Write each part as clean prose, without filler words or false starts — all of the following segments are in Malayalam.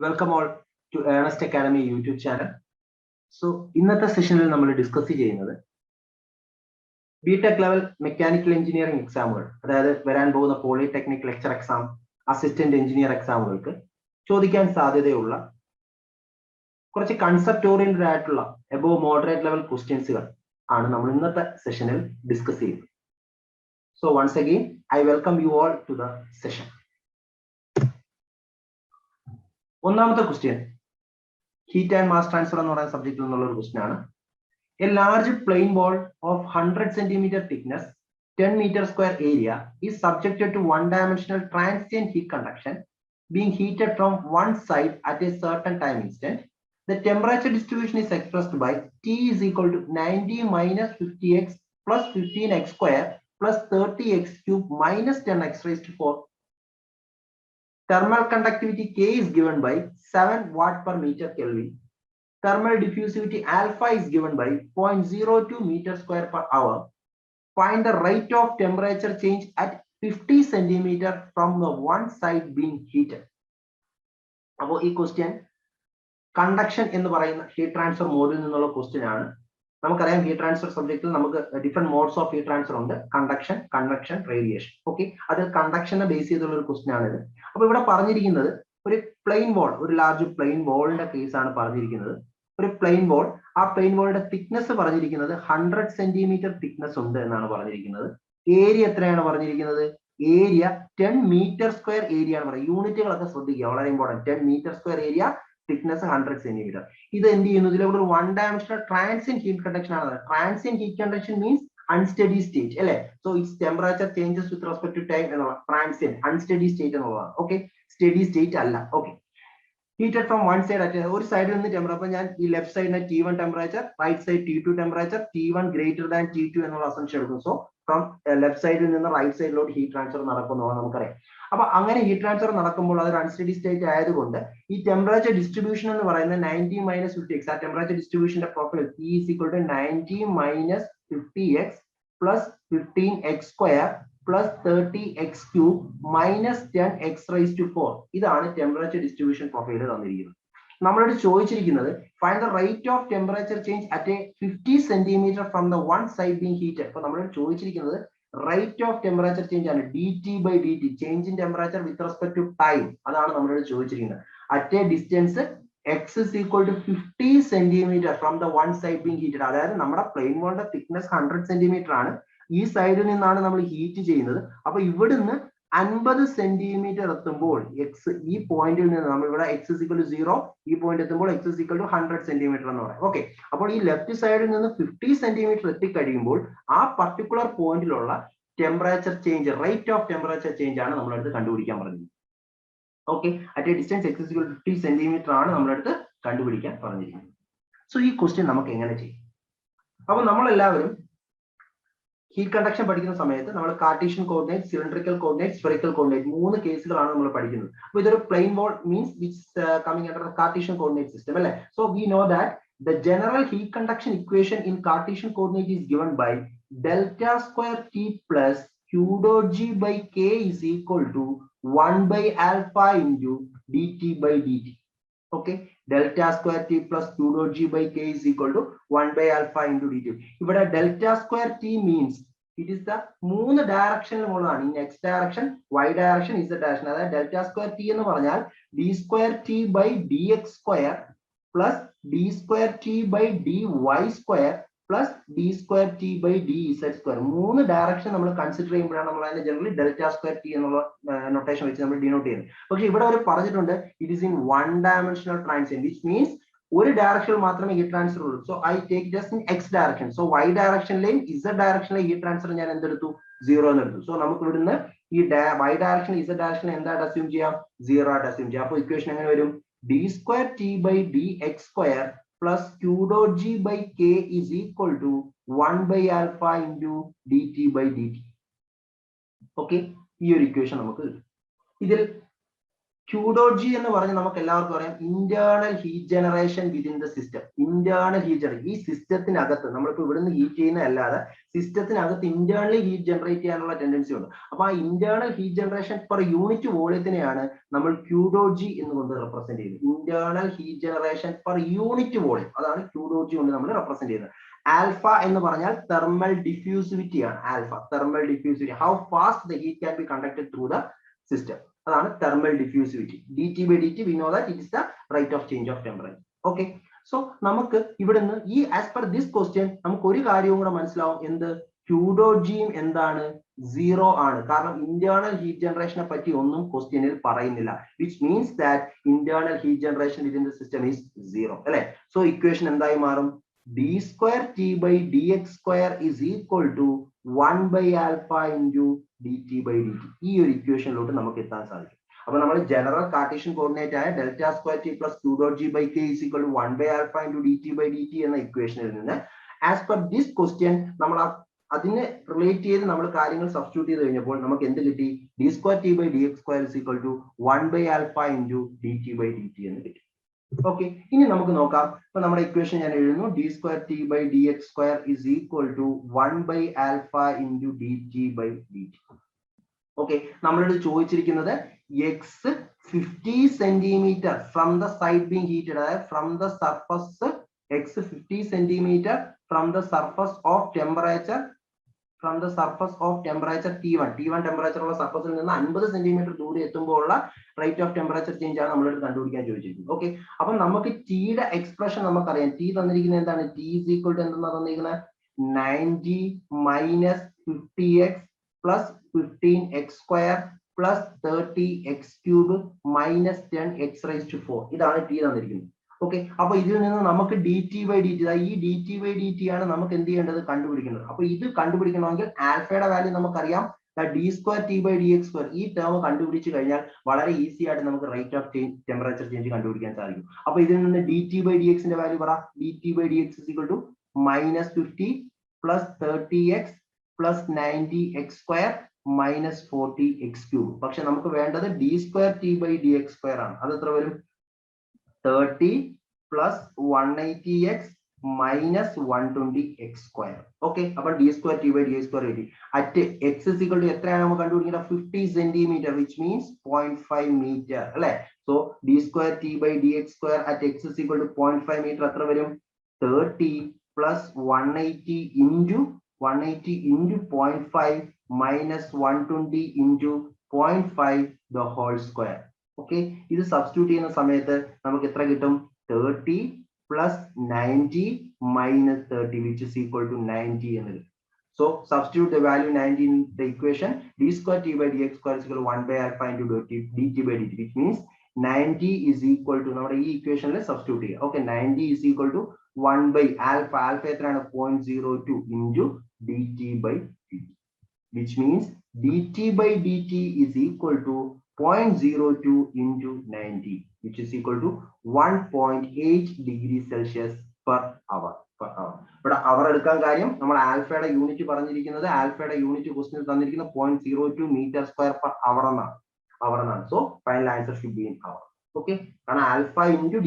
Welcome all to Earnest Academy YouTube channel. So, ഇന്നത്തെ സെഷനിൽ നമ്മൾ ഡിസ്കസ് ചെയ്യുന്നത് ബിടെക് ലെവൽ മെക്കാനിക്കൽ എഞ്ചിനീയറിംഗ് എക്സാമുകൾ, അതായത് വരാൻ പോകുന്ന polytechnic lecture exam, assistant engineer എക്സാമുകൾക്ക് ചോദിക്കാൻ സാധ്യതയുള്ള കുറച്ച് കൺസെപ്റ്റ് ഓറിയന്റഡ് ആയിട്ടുള്ള എബോവ് മോഡറേറ്റ് ലെവൽ ക്വസ്റ്റ്യൻസുകൾ ആണ് നമ്മൾ ഇന്നത്തെ സെഷനിൽ ഡിസ്കസ് ചെയ്യുന്നത്. So once again I welcome you all to the session. ഒന്നാമത്തെ question heat and mass transfer എന്ന് പറയുന്ന സബ്ജക്റ്റിൽ നിന്നുള്ള ഒരു ക്വസ്റ്റ്യൻ ആണ്. A large plane wall of 100 centimeter thickness, 10 meter square area is subjected to one-dimensional transient heat conduction being heated from one side at a certain time instant. The temperature distribution is expressed by T is equal to 90 minus 50x plus 15x square plus 30x cube minus 10x raised to 4. Thermal conductivity K is given by 7 watt per meter Kelvin. Thermal diffusivity alpha is given by 0.02 meter square per hour. Find the rate of temperature change at 50 centimeter from the one side being heated. അപ്പോൾ ഈ ക്വസ്റ്റ്യൻ കണ്ടക്ഷൻ എന്ന് പറയുന്ന ഹീറ്റ് ട്രാൻസ്ഫർ മോഡിൽ നിന്നുള്ള ക്വസ്റ്റ്യൻ ആണ്. നമുക്കറിയാം ഹീറ്റ് ട്രാൻസ്ഫർ സബ്ജക്റ്റിൽ നമുക്ക് different modes of heat transfer ഉണ്ട്. Conduction, convection, radiation. ഓക്കെ, അതിൽ കണ്ടക്ഷനെ ബേസ് ചെയ്തുള്ള ഒരു ക്വസ്റ്റ്യൻ ആണ് ഇത്. അപ്പൊ ഇവിടെ പറഞ്ഞിരിക്കുന്നത് ഒരു പ്ലെയിൻ ബോൾ, ഒരു ലാർജ് പ്ലെയിൻ ബോളിന്റെ കേസ് ആണ് പറഞ്ഞിരിക്കുന്നത്. ഒരു പ്ലെയിൻ ബോൾ, ആ പ്ലെയിൻ ബോളിന്റെ തിക്നെസ് പറഞ്ഞിരിക്കുന്നത് 100 centimeter തിക്നെസ് ഉണ്ട് എന്നാണ് പറഞ്ഞിരിക്കുന്നത്. ഏരിയ എത്രയാണ് പറഞ്ഞിരിക്കുന്നത്? ഏരിയ 10 meter square ഏരിയ ആണ് പറയുന്നത്. യൂണിറ്റുകളൊക്കെ ശ്രദ്ധിക്കുക, വളരെ important. 10 meter square area, thickness 100 centimeter. ഇത് എന്ത് ചെയ്യുന്നു? ഇതിലൂടെ ഒരു one dimensional transient heat conduction ആണ്. Transient heat conduction means unsteady state അല്ലെ. So it's temperature changes with respect to time എന്നുള്ള ട്രാൻസിയന്റ് അൺസ്റ്റഡി സ്റ്റേറ്റ് എന്നുള്ളതാണ്. ഓക്കെ, സ്റ്റഡി സ്റ്റേറ്റ് അല്ല. Okay, heated from one side at ഒരു സൈഡിൽ നിന്ന് ടെമ്പറേച്ചർ, അപ്പൊ ഞാൻ ഈ ലെഫ്റ്റ് സൈഡിന് T1 temperature, right side T2 temperature, T1 greater than T2 എന്നുള്ള അസംഷൻ എടുക്കും. സോ ഫ്രം ലെഫ്റ്റ് സൈഡിൽ നിന്ന് റൈറ്റ് സൈഡിലോട്ട് ഹീറ്റ് ട്രാൻസ്ഫർ നടക്കുന്നതാണ് നമുക്കറിയാം. അപ്പൊ അങ്ങനെ ഹീറ്റ് ട്രാൻസ്ഫർ നടക്കുമ്പോൾ അതൊരു അൺസ്റ്റഡി സ്റ്റേറ്റ് ആയതുകൊണ്ട് ഈ ടെമ്പറേച്ചർ ഡിസ്ട്രിബ്യൂഷൻ എന്ന് പറയുന്നത് 90 minus 50x. ആ temperature ഡിസ്ട്രിബ്യൂഷന്റെ profile T is equal to 90 minus 50x plus 15x square plus 30x cube minus 10x raised to 4. ഇതാണ് ടെമ്പറേച്ചർ ഡിസ്ട്രിബ്യൂഷൻ പ്രൊഫൈൽ തന്നിരിക്കുന്നത്. നമ്മളോട് ചോദിച്ചിരിക്കുന്നത് find the rate of temperature change at a 50 centimeter from the one side being heated. അപ്പൊ നമ്മളോട് ചോദിച്ചിരിക്കുന്നത് റേറ്റ് ഓഫ് ടെമ്പറേച്ചർ ചേഞ്ച് ആണ്, dt/dt, change in temperature with respect to time. അതാണ് നമ്മളോട് ചോദിച്ചിരിക്കുന്നത്. At a distance x is equal to 50 centimeter from the one side being heated. അതായത് നമ്മുടെ പ്ലെയിൻ ബോളിന്റെ തിക്നെസ് 100 centimeter ആണ്. ഈ സൈഡിൽ നിന്നാണ് നമ്മൾ ഹീറ്റ് ചെയ്യുന്നത്. അപ്പൊ ഇവിടുന്ന് 50 centimeter എത്തുമ്പോൾ എക്സ്, ഈ പോയിന്റിൽ നിന്ന് നമ്മൾ ഇവിടെ x is equal to 0, ഈ പോയിന്റ് എത്തുമ്പോൾ x is equal to 100 centimeter എന്ന് പറയാം. ഓക്കെ, അപ്പോൾ ഈ ലെഫ്റ്റ് സൈഡിൽ നിന്ന് 50 centimeter എത്തിക്കഴിയുമ്പോൾ ആ പർട്ടിക്കുലർ പോയിന്റിലുള്ള temperature change, rate of temperature change ആണ് നമ്മളടുത്ത് കണ്ടുപിടിക്കാൻ പറഞ്ഞത്. Okay, at a distance x is equal to 50 centimeter ആണ് നമ്മളടുത്ത് കണ്ടുപിടിക്കാൻ പറഞ്ഞിരിക്കുന്നത്. സോ ഈ ക്വസ്റ്റ്യൻ നമുക്ക് എങ്ങനെ ചെയ്യും? അപ്പൊ നമ്മളെല്ലാവരും ഹീറ്റ് കണ്ടക്ഷൻ പഠിക്കുന്ന സമയത്ത് നമ്മൾ Cartesian coordinate, cylindrical coordinate, spherical coordinate, 3 കേസുകളാണ് നമ്മൾ പഠിക്കുന്നത്. അപ്പൊ ഇതൊരു plane wall means which coming under Cartesian coordinate system അല്ലെ. So we know that the general heat conduction equation in Cartesian coordinate is given by delta square T plus Q dot G by K is equal to 1 by alpha into dt by dt. Okay, delta square T plus Q dot G by K is equal to 1 by alpha into dt. ഇവിടെ delta square T means it is the 3 ഡയറക്ഷനിലുള്ളതാണ്. in x direction, y direction, z direction. അതായത് delta square T എന്ന് പറഞ്ഞാൽ d square T by dx square plus d square T by dy square plus d square T by dz square. 3 direction നമ്മൾ കൺസിഡർ ചെയ്യുമ്പോഴാണ് നമ്മൾ അതിനെ ജനറലി ഡെൽറ്റ സ്ക്വയർ ടി എന്നുള്ള നൊട്ടേഷൻ വെച്ച് നമ്മൾ ഡിനോട്ട് ചെയ്യുന്നത്. പക്ഷെ ഇവിടെ അവർ പറഞ്ഞിട്ടുണ്ട് it is in one dimensional transient, which means ഒരു ഡയറക്ഷനിൽ മാത്രമേ ഹീറ്റ് ട്രാൻസ്ഫർ ഉള്ളൂ. So I take just in x direction. So y ഡയറക്ഷനിലെയും z ഡയറക്ഷനിലെയും ഹീറ്റ് ട്രാൻസ്ഫർ ഞാൻ എന്തെടുത്തു? 0 എന്ന് എടുത്തു. സോ നമുക്ക് ഇവിടുന്ന് ഈ y ഡയറക്ഷൻ z ഡയറക്ഷനിൽ എന്തായിട്ട് അസ്യൂം ചെയ്യാം? 0 ആയിട്ട് അസ്യൂം ചെയ്യാം. അപ്പൊ ഇക്വേഷൻ എങ്ങനെ വരും? d square T by dx square plus Q dot G by K is equal to 1 by alpha into dt by dt. Okay, ഈ ഒരു ഇക്വേഷൻ നമുക്ക് കിട്ടും. ഇതിൽ Q dot G എന്ന് പറഞ്ഞ് നമുക്ക് എല്ലാവർക്കും അറിയാം internal heat generation within the system. Internal heat generation ഈ സിസ്റ്റത്തിനകത്ത് നമ്മളിപ്പോൾ ഇവിടുന്ന് ഹീറ്റ് ചെയ്യുന്ന അല്ലാതെ സിസ്റ്റത്തിനകത്ത് ഇന്റേണലി ഹീറ്റ് ജനറേറ്റ് ചെയ്യാനുള്ള ടെൻഡൻസി ഉണ്ട്. അപ്പൊ ആ internal heat generation per unit വോളിയത്തിനെയാണ് നമ്മൾ Q dot G എന്നുകൊണ്ട് റെപ്രസെന്റ് ചെയ്യുന്നത്. Internal heat generation per unit volume, അതാണ് Q dot G കൊണ്ട് നമ്മൾ റെപ്രസെന്റ് ചെയ്യുന്നത്. ആൽഫ എന്ന് പറഞ്ഞാൽ തെർമൽ ഡിഫ്യൂസിവിറ്റി ആണ്. Alpha thermal diffusivity, how fast the heat can be conducted through the system, അതാണ് thermal diffusivity. dt by dt we know that it is the rate of change of temperature. Okay, so നമുക്ക് ഇവിടുന്ന് ഈ ആസ് പെർ ദിസ് ക്വസ്റ്റ്യൻ നമുക്ക് ഒരു കാര്യവും കൂടെ മനസ്സിലാവും. എന്ത്? Q dot G എന്താണ്? 0 ആണ്. കാരണം ഇന്റേണൽ ഹീറ്റ് ജനറേഷനെ പറ്റി ഒന്നും ക്വസ്റ്റ്യനിൽ പറയുന്നില്ല, which means that internal heat generation within the system is 0 അല്ലെ? സോ ഇക്വേഷൻ എന്തായി മാറും? d square t by dx square is equal to 1 by alpha into dt by dt. ഈ ഒരു ഇക്വേഷനിലോട്ട് നമുക്ക് എത്താൻ സാധിക്കും. അപ്പൊ നമ്മൾ ജനറൽ കാർട്ടീഷ്യൻ കോർഡിനേറ്റ് ആയ delta square T plus Q dot G by k is equal to 1 by alpha into dt by dt എന്ന ഇക്വേഷനിൽ നിന്ന് ആസ് പെർ ദിസ് ക്വസ്റ്റ്യൻ നമ്മൾ അതിനെ റിലേറ്റ് ചെയ്ത് നമ്മൾ കാര്യങ്ങൾ സബ്സ്റ്റിറ്റ്യൂട്ട് ചെയ്ത് കഴിഞ്ഞപ്പോൾ നമുക്ക് എന്ത് കിട്ടി? d square t by dx square is equal to 1 by alpha into dt by dt എന്ന് കിട്ടി. ഓക്കെ, ഇനി നമുക്ക് നോക്കാം. ഇപ്പൊ നമ്മുടെ ഇക്വേഷൻ ഞാൻ എഴുതുന്നു. d square t by dx square is equal to 1 by alpha into dt by dt. Okay, നമ്മളോട് ചോദിച്ചിരിക്കുന്നത് x 50 centimetre from the side being heated, അതായത് from the surface x 50 centimetre from the surface of temperature T1 temperature ഉള്ള സർഫസിൽ നിന്ന് 50 സെന്റിമീറ്റർ ദൂരെ എത്തുമ്പോൾ ഉള്ള റേറ്റ് ഓഫ് ടെമ്പറേച്ചർ ചേഞ്ച് ആണ് നമ്മളോട് കണ്ടുപിടിക്കാൻ ചോദിച്ചിരിക്കുന്നത്. ഓക്കെ, അപ്പൊ നമുക്ക് ടിയുടെ എക്സ്പ്രഷൻ നമുക്കറിയാം. ടി തന്നിരിക്കുന്നത് എന്താണ്? ടി ഈസ് ഈക്വൽ ടു എന്തെന്നാ തന്നിരിക്കുന്നത്? 90 minus 50x plus 15x square plus 30x cube minus 10x raise to 4. ഇതാണ് ടി തന്നിരിക്കുന്നത്. ഓക്കെ, അപ്പൊ ഇതിൽ നിന്ന് നമുക്ക് dt by dt, ഈ dt by dt ആണ് നമുക്ക് എന്ത് ചെയ്യേണ്ടത്? കണ്ടുപിടിക്കേണ്ടത്. അപ്പൊ ഇത് കണ്ടുപിടിക്കണമെങ്കിൽ ആൽഫയുടെ വാല്യൂ നമുക്കറിയാം, d square t by dx square. ഈ ടേം കണ്ടുപിടിച്ച് കഴിഞ്ഞാൽ വളരെ ഈസി ആയിട്ട് നമുക്ക് റേറ്റ് ഓഫ് ടെമ്പറേച്ചർ ചേഞ്ച് കണ്ടുപിടിക്കാൻ സാധിക്കും. അപ്പൊ ഇതിൽ നിന്ന് dt by dx ന്റെ വാല്യൂ പറ. dt by dx is equal to minus 50 plus 30x plus 90x square minus 40x cube. പക്ഷെ നമുക്ക് വേണ്ടത് d square t by dx square ആണ്. അത് എത്ര വരും? 30 plus 180x minus 120x square. Okay, അപ്പൊ d square t by dx square കിട്ടി. At x is equal to എത്രയാണ് നമുക്ക് കണ്ടുപിടിക്കേണ്ടത്? 50 സെന്റിമീറ്റർ, which means 0.5 meter അല്ലെ? So d square t by dx square at x is equal to 0.5 meter. എത്ര വരും? 30 plus 180 into 0.5 minus 120 into 0.5 the whole square. Okay, ഇത് സബ്സ്റ്റിറ്റ്യൂട്ട് ചെയ്യുന്ന സമയത്ത് നമുക്ക് എത്ര കിട്ടും? 30 plus 90 minus 30, which is equal to 90 എന്ന് കിട്ടും. So substitute the value 90 in the equation. d square t by dx square is equal to 1 by alpha into dt by dt, which means 90 is equal to നമ്മുടെ ഈ ഇക്വേഷനിൽ സബ്സ്റ്റിറ്റ്യൂട്ട് ചെയ്യുക. Okay, 90 is equal to 1 by alpha എത്രയാണ്? 0.02 into dt by dt, which means dt by dt is equal to 0.02 into 90, which is equal to 1.8 degrees Celsius per hour. ഇവിടെ അവർ എടുക്കാൻ കാര്യം നമ്മൾ ആൽഫയുടെ യൂണിറ്റ് പറഞ്ഞിരിക്കുന്നത്, ആൽഫയുടെ യൂണിറ്റ് ക്വസ്റ്റ്യൻ തന്നിരിക്കുന്നത് 0.02 മീറ്റർ സ്ക്വയർ പെർ അവർ എന്നാണ്. So final answer should be in hour. Okay, കാരണം alpha into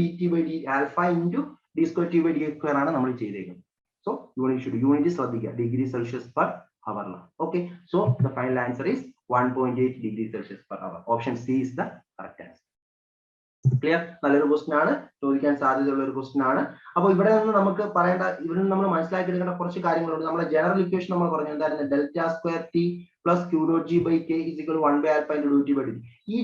alpha into d square t by dx square ആണ് നമ്മൾ ചെയ്തേക്കുന്നത്. സോ യൂണിറ്റ് ശ്രദ്ധിക്കുക, degree Celsius per hour. Okay, so the final answer is 1.8 degrees Celsius per hour. Option C is the correct answer. Clear? നല്ലൊരു ക്വസ്റ്റ്യൻ ആണ്, ചോദിക്കാൻ സാധ്യതയുള്ള ഒരു ക്വസ്റ്റ്യൻ ആണ്. അപ്പൊ ഇവിടെ നിന്ന് നമുക്ക് പറയേണ്ട, ഇവിടെ നിന്ന് നമ്മൾ മനസ്സിലാക്കി എടുക്കേണ്ട കുറച്ച് കാര്യങ്ങളുണ്ട്. നമ്മുടെ ജനറൽ ഇക്വേഷൻ നമ്മൾ പറഞ്ഞു എന്തായിരുന്നു? Delta square T plus Q dot G by k is equal to 1 by alpha into dt by dt. ഈ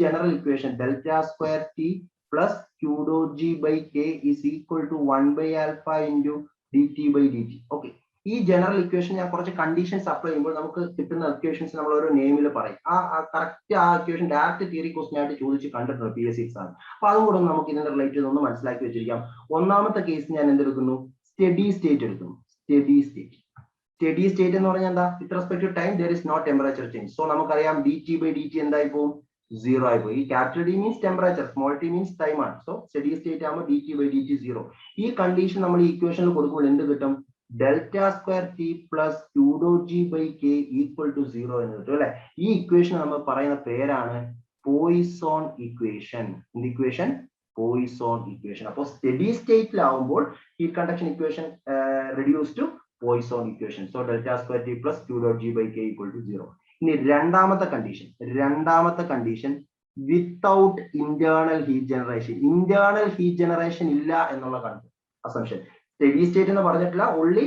general equation delta square T plus Q dot G by k is equal to 1 by alpha into dt by dt. Okay, ഈ ജനറൽ ഇക്വേഷൻ ഞാൻ കുറച്ച് കണ്ടീഷൻസ് അപ്ലൈ ചെയ്യുമ്പോൾ നമുക്ക് കിട്ടുന്ന ഇക്വേഷൻസ് നമ്മൾ ഓരോ നെയിമിൽ പറയും. കറക്റ്റ് ആ ഇക്വേഷൻ ഡയറക്റ്റ് തിയറി ക്വസ്റ്റ്യൻ ആയിട്ട് ചോദിച്ച് കണ്ടിട്ടുണ്ട് PSC എക്സാം. അപ്പൊ അതും കൂടെ നമുക്ക് ഇതിന്റെ റിലേറ്റ് ചെയ്ത് ഒന്ന് മനസ്സിലാക്കി വെച്ചിരിക്കാം. ഒന്നാമത്തെ കേസ് ഞാൻ എന്തെടുക്കുന്നു? സ്റ്റഡി സ്റ്റേറ്റ് എടുക്കുന്നു. സ്റ്റഡി സ്റ്റേറ്റ് എന്ന് പറഞ്ഞാൽ എന്താ? With respect to time there is no temperature change. So നമുക്കറിയാം dt by dt എന്തായി പോകും? 0 ആയി പോകും. ഈ capital D means temperature, small t means time ആണ്. സോ സ്റ്റഡി സ്റ്റേറ്റ് ആകുമ്പോൾ dt by dt 0. ഈ കണ്ടീഷൻ നമ്മൾ ഈ ഇക്വേഷനിൽ കൊടുക്കുമ്പോൾ എന്ത് കിട്ടും? Delta square T plus Q dot G by k equal to 0 എന്ന് കിട്ടും അല്ലെ? ഈ ഇക്വേഷൻ നമ്മൾ പറയുന്ന പേരാണ് പോയിസോൺ ഇക്വേഷൻ. എന്ത് ഇക്വേഷൻ? Poisson equation. അപ്പോൾ സ്റ്റഡി സ്റ്റേറ്റിലാവുമ്പോൾ heat conduction equation reduce to Poisson equation. So delta square T plus Q dot G by K equal to 0. ഇനി രണ്ടാമത്തെ condition without internal heat generation. Internal heat generation ഇല്ല എന്നുള്ള അസംഷൻ. സ്റ്റഡി സ്റ്റേറ്റ് എന്ന് പറഞ്ഞിട്ടില്ല, ഓൺലി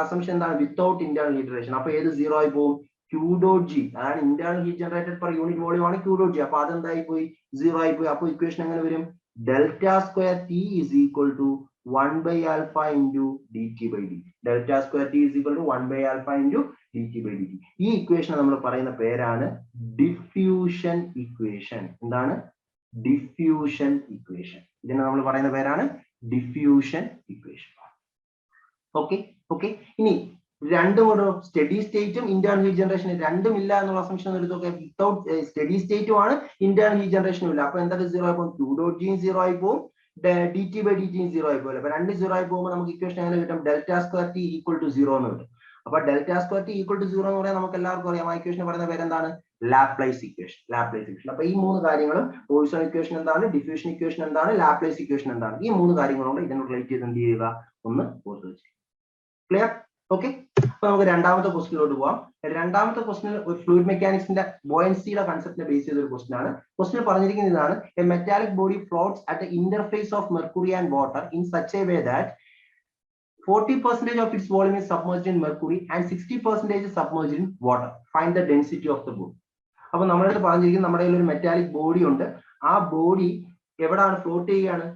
അസംഷൻ എന്താണ്? Without internal heat generation. അപ്പൊ ഏത് 0 ആയി പോകും? ക്യൂ ഡോട്ട് ജി, അതാണ് internal heat generated per unit volume ആണ് ക്യൂ ഡോട്ട് ജി. അപ്പൊ അതെന്തായി പോയി? 0 ആയി പോയി. അപ്പൊ ഇക്വേഷൻ എങ്ങനെ വരും? Delta square T is equal to 1 by alpha into dt by dt. Delta square t is equal to 1 by alpha into dt by dt. ഈ ഇക്വേഷൻ നമ്മൾ പറയുന്ന പേരാണ് ഡിഫ്യൂഷൻ ഇക്വേഷൻ. എന്താണ്? Diffusion equation. ഇതിനെ നമ്മൾ പറയുന്ന പേരാണ് ഡിഫ്യൂഷൻ ഇക്വേഷൻ. ഓക്കെ. ഇനി രണ്ടും ഒരു സ്റ്റഡി സ്റ്റേറ്റും ഇന്റേണൽ ഹീറ്റ് ജനറേഷൻ രണ്ടും ഇല്ല എന്നുള്ള അസംഷൻ എടുത്തൊക്കെ. വിത്തൗട്ട് സ്റ്റഡി സ്റ്റേറ്റും ആണ്, ഇന്റേണൽ ഹീറ്റ് ജനറേഷനും ഇല്ല. അപ്പൊ എന്തൊക്കെ 0 ആയി പോകും? ക്യൂ ഡോട്ട് ജി 0 ആയി പോകും, dt by dt 0 ആയി പോലെ. അപ്പൊ 2 0 ആയി പോകുമ്പോൾ നമുക്ക് ഇക്വേഷൻ എങ്ങനെ കിട്ടും? Delta square T equal to 0 എന്ന് കിട്ടും. അപ്പൊ delta square T equal to 0 എന്ന് പറയാൻ നമുക്ക് എല്ലാവർക്കും അറിയാം. ആ ഇക്വേഷൻ പറയുന്ന പേര് എന്താണ്? Laplace equation. അപ്പൊ ഈ മൂന്ന് കാര്യങ്ങളും, പോയിസോൺ ഇക്വേഷൻ എന്താണ്, ഡിഫ്യൂഷൻ ഇക്വേഷൻ എന്താണ്, ലാപ്ലേസ് ഇക്വേഷൻ എന്താണ്, ഈ മൂന്ന് കാര്യങ്ങളോട് ഇതിനെ റിലേറ്റ് ചെയ്ത് എന്ത് ചെയ്യുക? ഒന്ന് ഓർത്ത് വെച്ച്. ക്ലിയർ? ഓക്കെ. അപ്പൊ നമുക്ക് രണ്ടാമത്തെ ക്വസ്റ്റിനിലോട്ട് പോവാം. രണ്ടാമത്തെ ക്വസ്റ്റിനിൽ ഒരു ഫ്ലൂയിഡ് മെക്കാനിക്സിന്റെ ബോയൻസിയുടെ കൺസെപ്റ്റിനെ ബേസ് ചെയ്ത ഒരു ക്വസ്റ്റൻ ആണ്. ക്വസ്റ്റിന് പറഞ്ഞിരിക്കുന്ന ഇതാണ്: A metallic body floats at the interface of mercury and water in such a way that 40% of its volume is submerged in mercury and 60% is submerged in water. Find the density of the body. അപ്പൊ നമ്മളടുത്ത് പറഞ്ഞിരിക്കുന്നത് നമ്മുടെ കയ്യിൽ ഒരു മെറ്റാലിക് ബോഡി ഉണ്ട്. ആ ബോഡി എവിടെയാണ് ഫ്ലോട്ട് ചെയ്യുകയാണ്?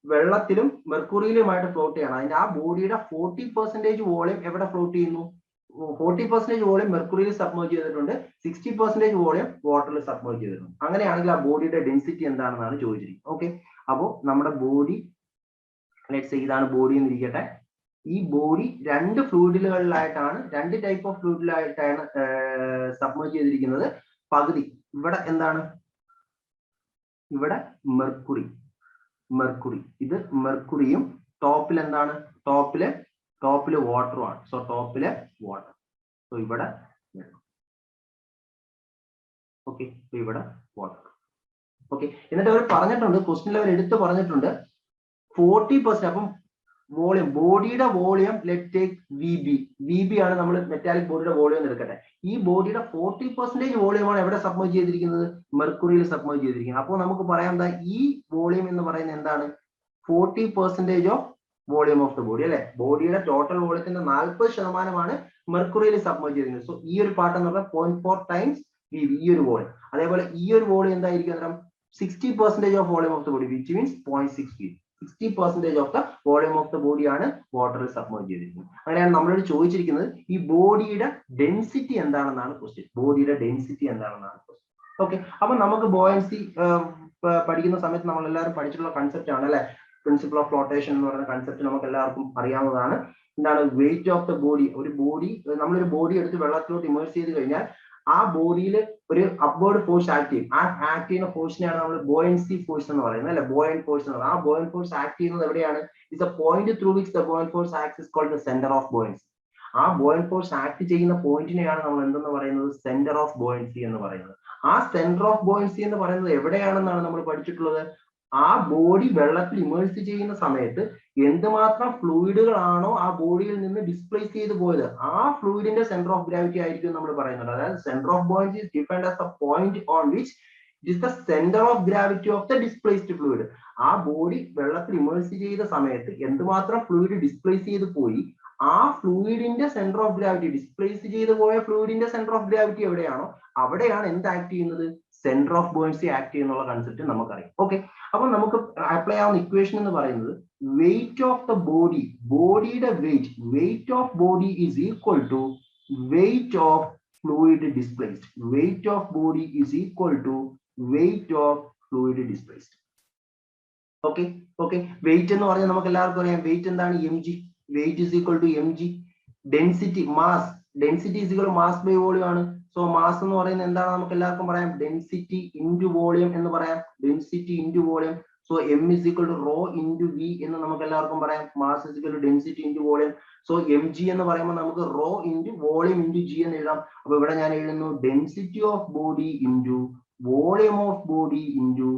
വെള്ളത്തിലും മെർക്കുറിയിലുമായിട്ട് ഫ്ലോട്ട് ചെയ്യണം. അതിന്റെ ആ ബോഡിയുടെ 40% വോളിയം എവിടെ ഫ്ലോട്ട് ചെയ്യുന്നു? 40% വോളിയം മെർക്കുറിയിൽ സബ്മേർജ് ചെയ്തിട്ടുണ്ട്, 60% വോളിയം വാട്ടറിൽ സബ്മേർജ് ചെയ്തിട്ടുണ്ട്. അങ്ങനെയാണെങ്കിൽ ആ ബോഡിയുടെ ഡെൻസിറ്റി എന്താണെന്നാണ് ചോദിച്ചിരിക്കുന്നത്. ഓക്കെ. അപ്പോൾ നമ്മുടെ ബോഡി, ലെറ്റ്സ് സേ ഇതാണ് ബോഡി എന്നിരിക്കട്ടെ. ഈ ബോഡി രണ്ട് ഫ്ലൂയിഡുകളിലായിട്ടാണ്, രണ്ട് ടൈപ്പ് ഓഫ് ഫ്ലൂയിഡിലായിട്ടാണ് സബ്മേർജ് ചെയ്തിരിക്കുന്നത്. പകുതി ഇവിടെ എന്താണ്? ഇവിടെ മെർക്കുറി, ഇത് മെർക്കുറിയും ടോപ്പിൽ എന്താണ്? ടോപ്പില് വാട്ടറുമാണ്. സോ ടോപ്പിലെ വാട്ടർ. സോ ഇവിടെ ഓക്കെ, ഇവിടെ വാട്ടർ. ഓക്കെ. എന്നിട്ട് അവർ പറഞ്ഞിട്ടുണ്ട്, ക്വസ്റ്റ്യനിൽ അവർ എടുത്ത് പറഞ്ഞിട്ടുണ്ട് 40%. അപ്പം വോളിയം, ബോഡിയുടെ volume let take V B ആണ് നമ്മൾ മെറ്റാലിക് ബോഡിയുടെ വോളിയം എന്ന് എടുക്കട്ടെ. ഈ ബോഡിയുടെ 40% വോളിയമാണ് എവിടെ സബ്മേർജ് ചെയ്തിരിക്കുന്നത്? മെർക്കുറിയിൽ സബ്മേർജ് ചെയ്തിരിക്കുന്നത്. അപ്പോൾ നമുക്ക് പറയാം എന്താ ഈ വോളിയം എന്ന് പറയുന്നത് എന്താണ്? 40% of volume of the body അല്ലെ. ബോഡിയുടെ ടോട്ടൽ വോളിയത്തിന്റെ 40% മെർക്കുറിയിൽ സബ്മേർജ് ചെയ്തിരിക്കുന്നത്. സോ ഈ ഒരു പാർട്ട് എന്ന് പറഞ്ഞാൽ 0.4 ടൈംസ് വി ബി, ഈ ഒരു വോളിയം. അതേപോലെ ഈ ഒരു വോളിയം എന്തായിരിക്കും? അന്നേരം 60% of volume of the body which means 0.6 V. 60% of the volume of the ബോഡിയാണ് വാട്ടറിൽ സബ്മേർജ് ചെയ്തിരിക്കുന്നത്. അങ്ങനെയാണ് നമ്മളോട് ചോദിച്ചിരിക്കുന്നത് ഈ ബോഡിയുടെ ഡെൻസിറ്റി എന്താണെന്നാണ് ക്വസ്റ്റ്യൻ. ബോഡിയുടെ ഡെൻസിറ്റി എന്താണെന്നാണ് ക്വസ്റ്റ്യൻ. ഓക്കെ. അപ്പൊ നമുക്ക് ബോയൻസി പഠിക്കുന്ന സമയത്ത് നമ്മൾ എല്ലാവരും പഠിച്ചിട്ടുള്ള കൺസെപ്റ്റ് ആണ് അല്ലെ. പ്രിൻസിപ്പിൾ ഓഫ് ഫ്ലോട്ടേഷൻ എന്ന് പറയുന്ന കൺസെപ്റ്റ് നമുക്ക് എല്ലാവർക്കും അറിയാവുന്നതാണ്. എന്താണ്? Wait of the body. നമ്മളൊരു ബോഡി എടുത്ത് വെള്ളത്തിലോട്ട് ഇമേഴ്സ് ചെയ്ത് കഴിഞ്ഞാൽ ആ ബോഡിയിൽ ഒരു അപ്വേർഡ് ഫോഴ്സ് ആക്ട് ചെയ്യും. ആ ആക്ട് ചെയ്യുന്ന ഫോഴ്സിനെയാണ് നമ്മൾ ബോയൻസി ഫോഴ്സ് എന്ന് പറയുന്നത് അല്ലെ. ബോയന്റ് ഫോഴ്സ് എന്ന് പറയുന്നത്. ആ ബോയന്റ് ഫോഴ്സ് ആക്ട് ചെയ്യുന്നത് എവിടെയാണ്? It's a point through which the buoyant force acts is called the centre of buoyancy. ആ ബോയന്റ് ഫോഴ്സ് ആക്ട് ചെയ്യുന്ന പോയിന്റിനെയാണ് നമ്മൾ എന്തെന്ന് പറയുന്നത്? സെന്റർ ഓഫ് ബോയൻസി എന്ന് പറയുന്നത്. ആ സെന്റർ ഓഫ് ബോയൻസി എന്ന് പറയുന്നത് എവിടെയാണെന്നാണ് നമ്മൾ പഠിച്ചിട്ടുള്ളത്? ആ ബോഡി വെള്ളത്തിൽ ഇമേഴ്സ് ചെയ്യുന്ന സമയത്ത് എന്തുമാത്രം ഫ്ലൂയിഡുകളാണോ ആ ബോഡിയിൽ നിന്ന് ഡിസ്പ്ലേസ് ചെയ്ത് പോയത്, ആ ഫ്ലൂയിഡിന്റെ സെന്റർ ഓഫ് ഗ്രാവിറ്റി ആയിരിക്കും നമ്മൾ പറയുന്നത്. അതായത് centre of buoyancy is defined as the point on which it is the center of gravity of the displaced fluid. ആ ബോഡി വെള്ളത്തിൽ ഇമേഴ്സ് ചെയ്ത സമയത്ത് എന്തുമാത്രം ഫ്ലൂയിഡ് ഡിസ്പ്ലേസ് ചെയ്ത് പോയി, ആ ഫ്ലൂയിഡിന്റെ സെന്റർ ഓഫ് ഗ്രാവിറ്റി, ഡിസ്പ്ലേസ് ചെയ്ത് പോയ ഫ്ലൂയിഡിന്റെ സെന്റർ ഓഫ് ഗ്രാവിറ്റി എവിടെയാണോ അവിടെയാണ് എന്ത് ആക്ട് ചെയ്യുന്നത്? സെന്റർ ഓഫ് ബോയൻസി ആക്ട് ചെയ്യുന്നുള്ള കൺസെപ്റ്റ് നമുക്കറിയാം. ഓക്കെ. അപ്പൊ നമുക്ക് അപ്ലൈ ആവുന്ന ഇക്വേഷൻ എന്ന് പറയുന്നത് വെയിറ്റ് ഓഫ് ദ ബോഡി, ബോഡിയുടെ weight of body is equal to weight of fluid displaced. Weight of body is equal to weight of fluid displaced. Okay. Weight എന്ന് പറഞ്ഞാൽ നമുക്ക് എല്ലാവർക്കും അറിയാം. വെയിറ്റ് എന്താണ്? mg. Weight is equal to mg. Density, density is equal mass by volume ആണ്. സോ മാസ് എന്ന് പറയുന്നത് എന്താണ്? നമുക്ക് എല്ലാവർക്കും പറയാം ഡെൻസിറ്റി ഇൻറ്റു വോളിയം എന്ന് പറയാം. Density into volume. So m is equal to rho into v എന്ന് നമുക്ക് എല്ലാവർക്കും പറയാം. Mass is equal to density into volume. So mg എന്ന് പറയുമ്പോൾ നമുക്ക് rho into volume into g എന്ന് എഴുതാം. അപ്പൊ ഇവിടെ ഞാൻ എഴുതുന്നു density of body into volume of body into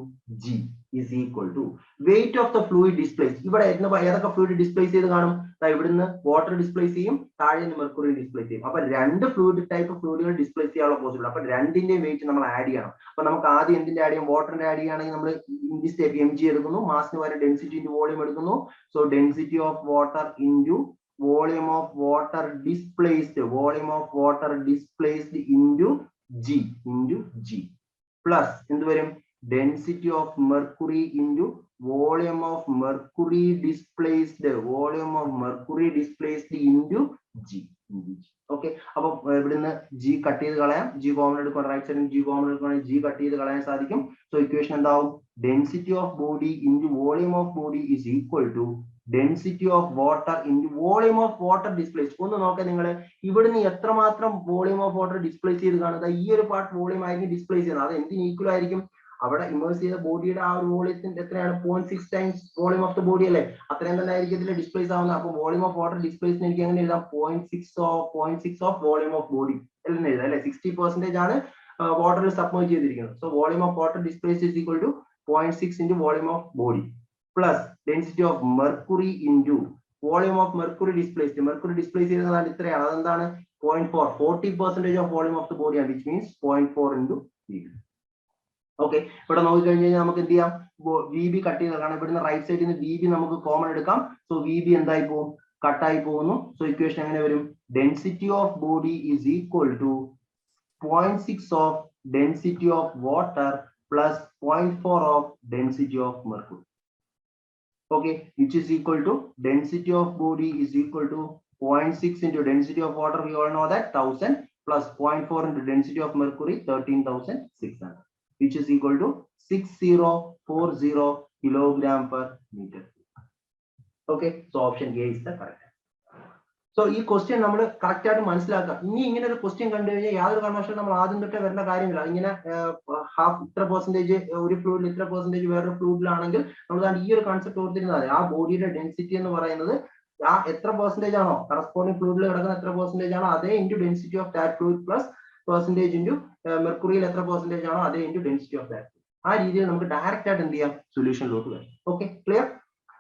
G is equal to weight of the fluid displaced. ഇവിടെ ഏതൊക്കെ ഫ്ലൂയിഡ് ഡിസ്പ്ലേസ് ചെയ്ത് കാണും? ഇവിടുന്ന് വാട്ടർ ഡിസ്പ്ലേസ് ചെയ്യും, താഴെ നിന്ന് മെർക്കുറി ഡിസ്പ്ലേസ് ചെയ്യും. അപ്പൊ രണ്ട് ടൈപ്പ് ഫ്ലൂയിഡുകൾ ഡിസ്പ്ലേസ് ചെയ്യാനുള്ള പോസിബിൾ. അപ്പൊ രണ്ടിന്റെയും വെയിറ്റ് നമ്മൾ ആഡ് ചെയ്യണം. അപ്പൊ നമുക്ക് ആദ്യം എന്തിന്റെ ആഡ് ചെയ്യും? വാട്ടറിന്റെ ആഡ് ചെയ്യുകയാണെങ്കിൽ നമ്മൾ ഇൻ ദി സ്റ്റെപ്പ് mg എടുക്കുന്നു, മാസിന് വരെ ഡെൻസിറ്റി ഇൻറ്റു വോളിയം എടുക്കുന്നു. So density of water into volume of water displaced, volume of water displaced into G plus എന്ത് വരും? density of mercury into volume of mercury displaced, volume of mercury displaced into G. Okay, അപ്പോൾ ഇവിടുന്ന് G കട്ട് ചെയ്ത് കളയാം, G കോമൺ എടുക്കണം, റൈറ്റ് സൈഡിൽ G കോമൺ എടുക്കുകയാണെങ്കിൽ G കട്ട് ചെയ്ത് കളയാൻ സാധിക്കും. സോ ഇക്വേഷൻ എന്താവും? density of body into volume of body is equal to density of water into volume of water displaced. ഒന്ന് നോക്കാം നിങ്ങൾ, ഇവിടുന്ന് എത്രമാത്രം വോളിയം ഓഫ് വാട്ടർ ഡിസ്പ്ലേസ് ചെയ്ത് കാണുക, ഈ ഒരു പാർട്ട് വോളിയം ആയിരിക്കും ഡിസ്പ്ലേസ് ചെയ്യുന്നത്. അത് എന്തിന് ഈക്വൽ ആയിരിക്കും? അവിടെ ഇമേഴ്സ് ചെയ്ത ബോഡിയുടെ ആ ഒരു വോളിയത്തിന്റെ എത്രയാണ്? 0.6 times volume of the body അല്ലേ? അത്രയും തന്നെ ആയിരിക്കും ഇതിൽ ഡിസ്പ്ലേസ് ആവുന്നത്. അപ്പൊ വോളിയം ഓഫ് വാട്ടർ ഡിസ്പ്ലേസ് എനിക്ക് എങ്ങനെ എഴുതാം? 0.6 ഓഫ് വോളിയം ഓഫ് ബോഡി എല്ലാം എഴുതാം അല്ലെ? 60% ആണ് വാട്ടറിൽ സബ്മേർജ് ചെയ്തിരിക്കുന്നത്. So volume of water displace is equal to 0.6 into volume of body plus density of mercury into volume of mercury displaced. Mercury displace ചെയ്തതാണ് ഇത്രയാണ്. അതെന്താണ്? 0.4, 40% of volume of the body ആണ്, which means 0.4 into V. Okay, ഇവിടെ നോക്കിക്കഴിഞ്ഞ് കഴിഞ്ഞാൽ നമുക്ക് എന്ത് ചെയ്യാം? വി ബി കട്ട് ചെയ്ത്, കാരണം ഇവിടുന്ന് റൈറ്റ് സൈഡിൽ നിന്ന് വി ബി നമുക്ക് കോമൺ എടുക്കാം. സോ വി ബി എന്തായി പോകും? കട്ടായി പോകുന്നു. സോ ഇക്വേഷൻ എങ്ങനെ വരും? Density of body is equal to 0.6 of density of water plus 0.4 of density of mercury. Okay, which is equal to density of body is equal to 0.6 into density of water, we all know that 1000 plus 0.4 into density of mercury 13,600, which is equal to 6040 kilogram per meter. Okay, so option A is the correct. So ഈ ക്വസ്റ്റ്യൻ നമ്മൾ കറക്റ്റ് ആയിട്ട് മനസ്സിലാക്കാം. ഇനി ഇങ്ങനെ ഒരു ക്വസ്റ്റ്യൻ കണ്ടു കഴിഞ്ഞാൽ യാതൊരു കാരണവശാലും നമ്മൾ ആദ്യം തൊട്ടേ വരേണ്ട കാര്യമില്ല. ഇങ്ങനെ ഹാഫ് ഇത്ര പെർസെന്റേജ് ഒരു ഫ്ലൂയിഡിൽ, ഇത്ര പെർസെന്റേജ് വേറൊരു ഫ്ലൂയിഡിലാണെങ്കിൽ നമ്മൾ ഈ ഒരു കൺസെപ്റ്റ് ഓർത്തിരുന്നാൽ ആ ബോഡിയുടെ ഡെൻസിറ്റി എന്ന് പറയുന്നത് ആ എത്ര പെർസെന്റേജ് ആണോ കറസ്പോണ്ടിങ് ഫ്ലൂയിഡിൽ കിടക്കുന്ന എത്ര പെർസെന്റേജ് ആണോ അതേ into density of that fluid plus percentage into മെർക്കുറിയിൽ എത്ര പെർസെന്റേജ് ആണോ അതേ ഇൻറ്റു ഡെൻസിറ്റി ഓഫ് ദാറ്റ്. ആ രീതിയിൽ നമുക്ക് ഡയറക്റ്റ് ആയിട്ട് എന്ത് ചെയ്യാം? സൊല്യൂഷനിലോട്ട് വരാം. Okay, clear?